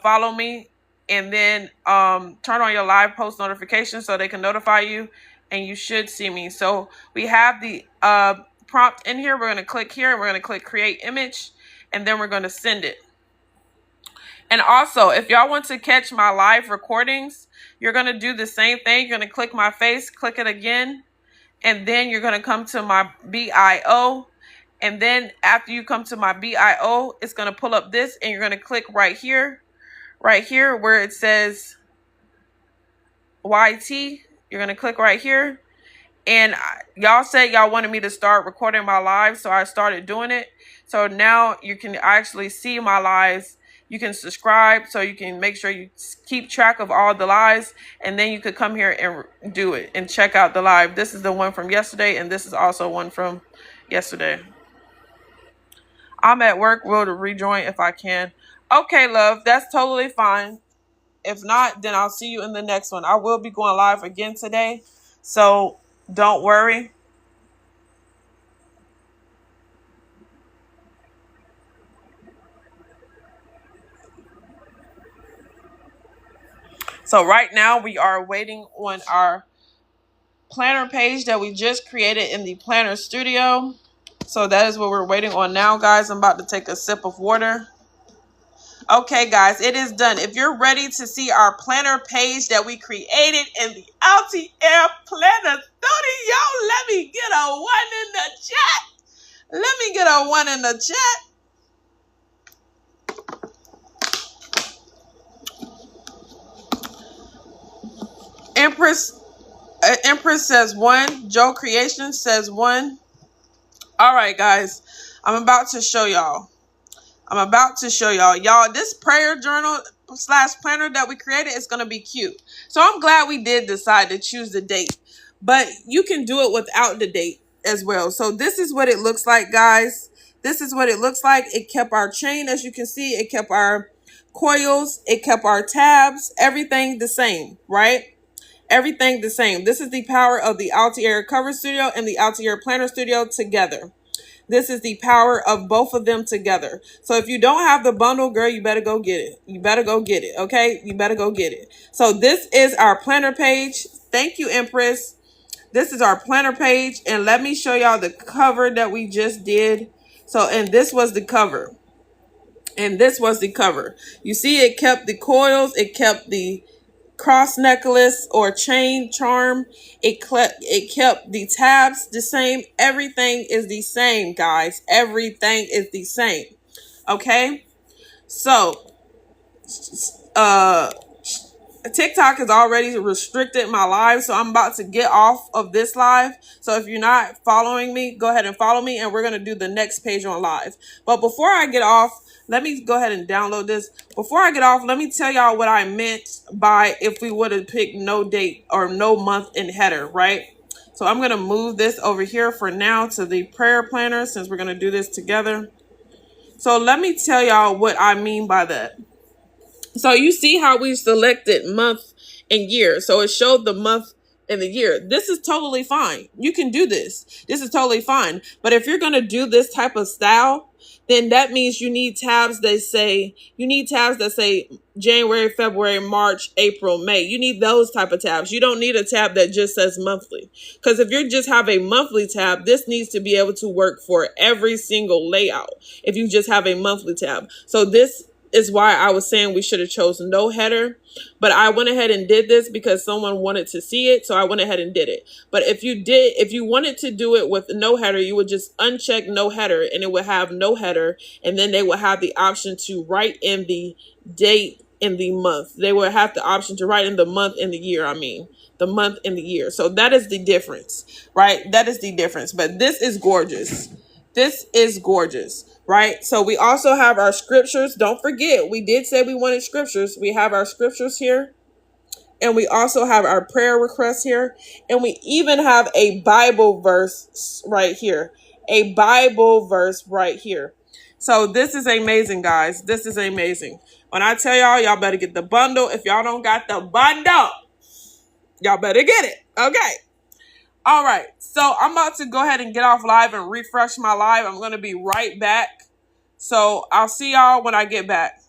A: follow me. And then turn on your live post notifications so they can notify you, and you should see me. So we have the prompt in here. We're going to click here and we're going to click create image, and then we're going to send it. And also, if y'all want to catch my live recordings, you're going to do the same thing. You're going to click my face, click it again, and then you're going to come to my BIO. And then after you come to my BIO, it's going to pull up this, and you're going to click right here where it says YT. You're You're going to click right here. And y'all said y'all wanted me to start recording my lives, so I started doing it. So now you can actually see my lives. You can subscribe so you can make sure you keep track of all the lives, and then you could come here and do it and check out the live. This is the one from yesterday, and this is also one from yesterday. I'm at work. Will to rejoin if I can. Okay, love, that's totally fine. If not, then I'll see you in the next one. I will be going live again today, so don't worry. So right now we are waiting on our planner page that we just created in the planner studio. So that is what we're waiting on now, guys. I'm about to take a sip of water. Okay, guys, it is done. If you're ready to see our planner page that we created in the Altiair Planner Studio, let me get a 1 in the chat. Let me get a 1 in the chat. Empress says 1. Joe Creation says 1. All right, guys, I'm about to show y'all. Y'all, this prayer journal / planner that we created is going to be cute. So I'm glad we did decide to choose the date, but you can do it without the date as well. So this is what it looks like, guys. This is what it looks like. It kept our chain, as you can see. It kept our coils. It kept our tabs. Everything the same, right? Everything the same. This is the power of the Altiair Cover Studio and the Altiair Planner Studio together. This is the power of both of them together. So if you don't have the bundle, girl, you better go get it. You better go get it, okay? You better go get it. So this is our planner page. Thank you, Empress. This is our planner page. And let me show y'all the cover that we just did. So, and this was the cover. And this was the cover. You see, it kept the coils. It kept the cross necklace or chain charm. It kept the tabs the same. Everything is the same, guys. Everything is the same. Okay, so TikTok has already restricted my live, so I'm about to get off of this live. So if you're not following me, go ahead and follow me, and we're going to do the next page on live. But before I get off, let me go ahead and download this. Before I get off, let me tell y'all what I meant by if we would have picked no date or no month in header, right? So I'm going to move this over here for now to the prayer planner, since we're going to do this together. So let me tell y'all what I mean by that. So you see how we selected month and year. So it showed the month and the year. This is totally fine. You can do this. This is totally fine. But if you're going to do this type of style, then that means you need tabs that say, January, February, March, April, May. You need those type of tabs. You don't need a tab that just says monthly. Because if you just have a monthly tab, this needs to be able to work for every single layout if you just have a monthly tab. So this is why I was saying we should have chosen no header, but I went ahead and did this because someone wanted to see it, so I went ahead and did it. But if you wanted to do it with no header, you would just uncheck no header, and it would have no header, and then they would have the option to write in the date in the month. They would have the option to write in the month and the year, the month and the year. So that is the difference, right? That is the difference, but this is gorgeous. This is gorgeous. Right? So we also have our scriptures. Don't forget, we did say we wanted scriptures. We have our scriptures here. And we also have our prayer requests here. And we even have a Bible verse right here. A Bible verse right here. So this is amazing, guys. This is amazing. When I tell y'all better get the bundle. If y'all don't got the bundle, y'all better get it. Okay. All right, so I'm about to go ahead and get off live and refresh my live. I'm going to be right back. So I'll see y'all when I get back.